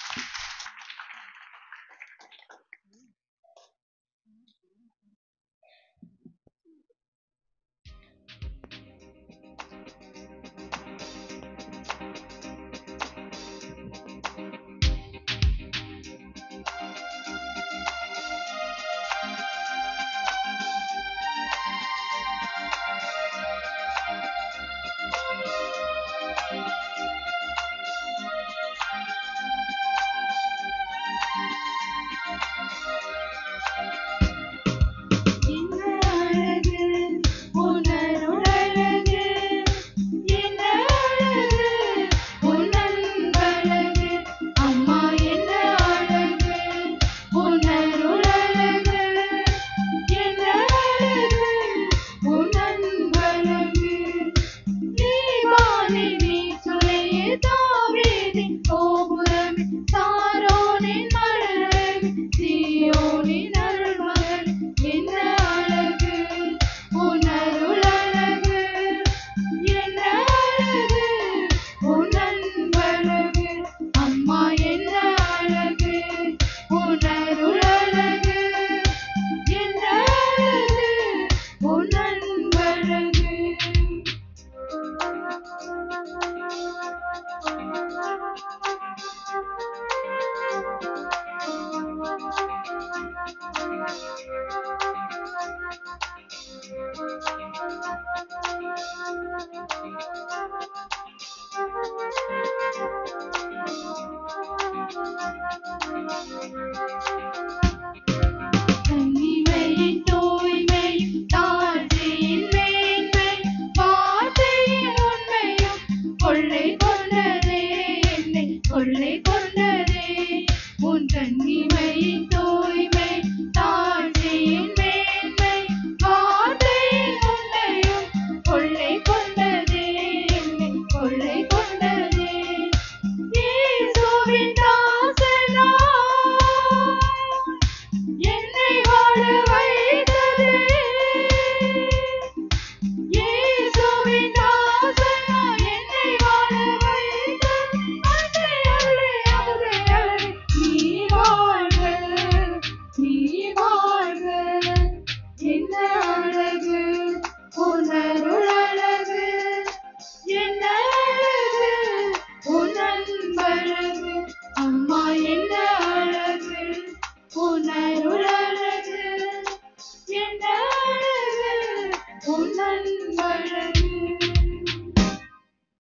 அம்மா என்ன அழகு உணர்வு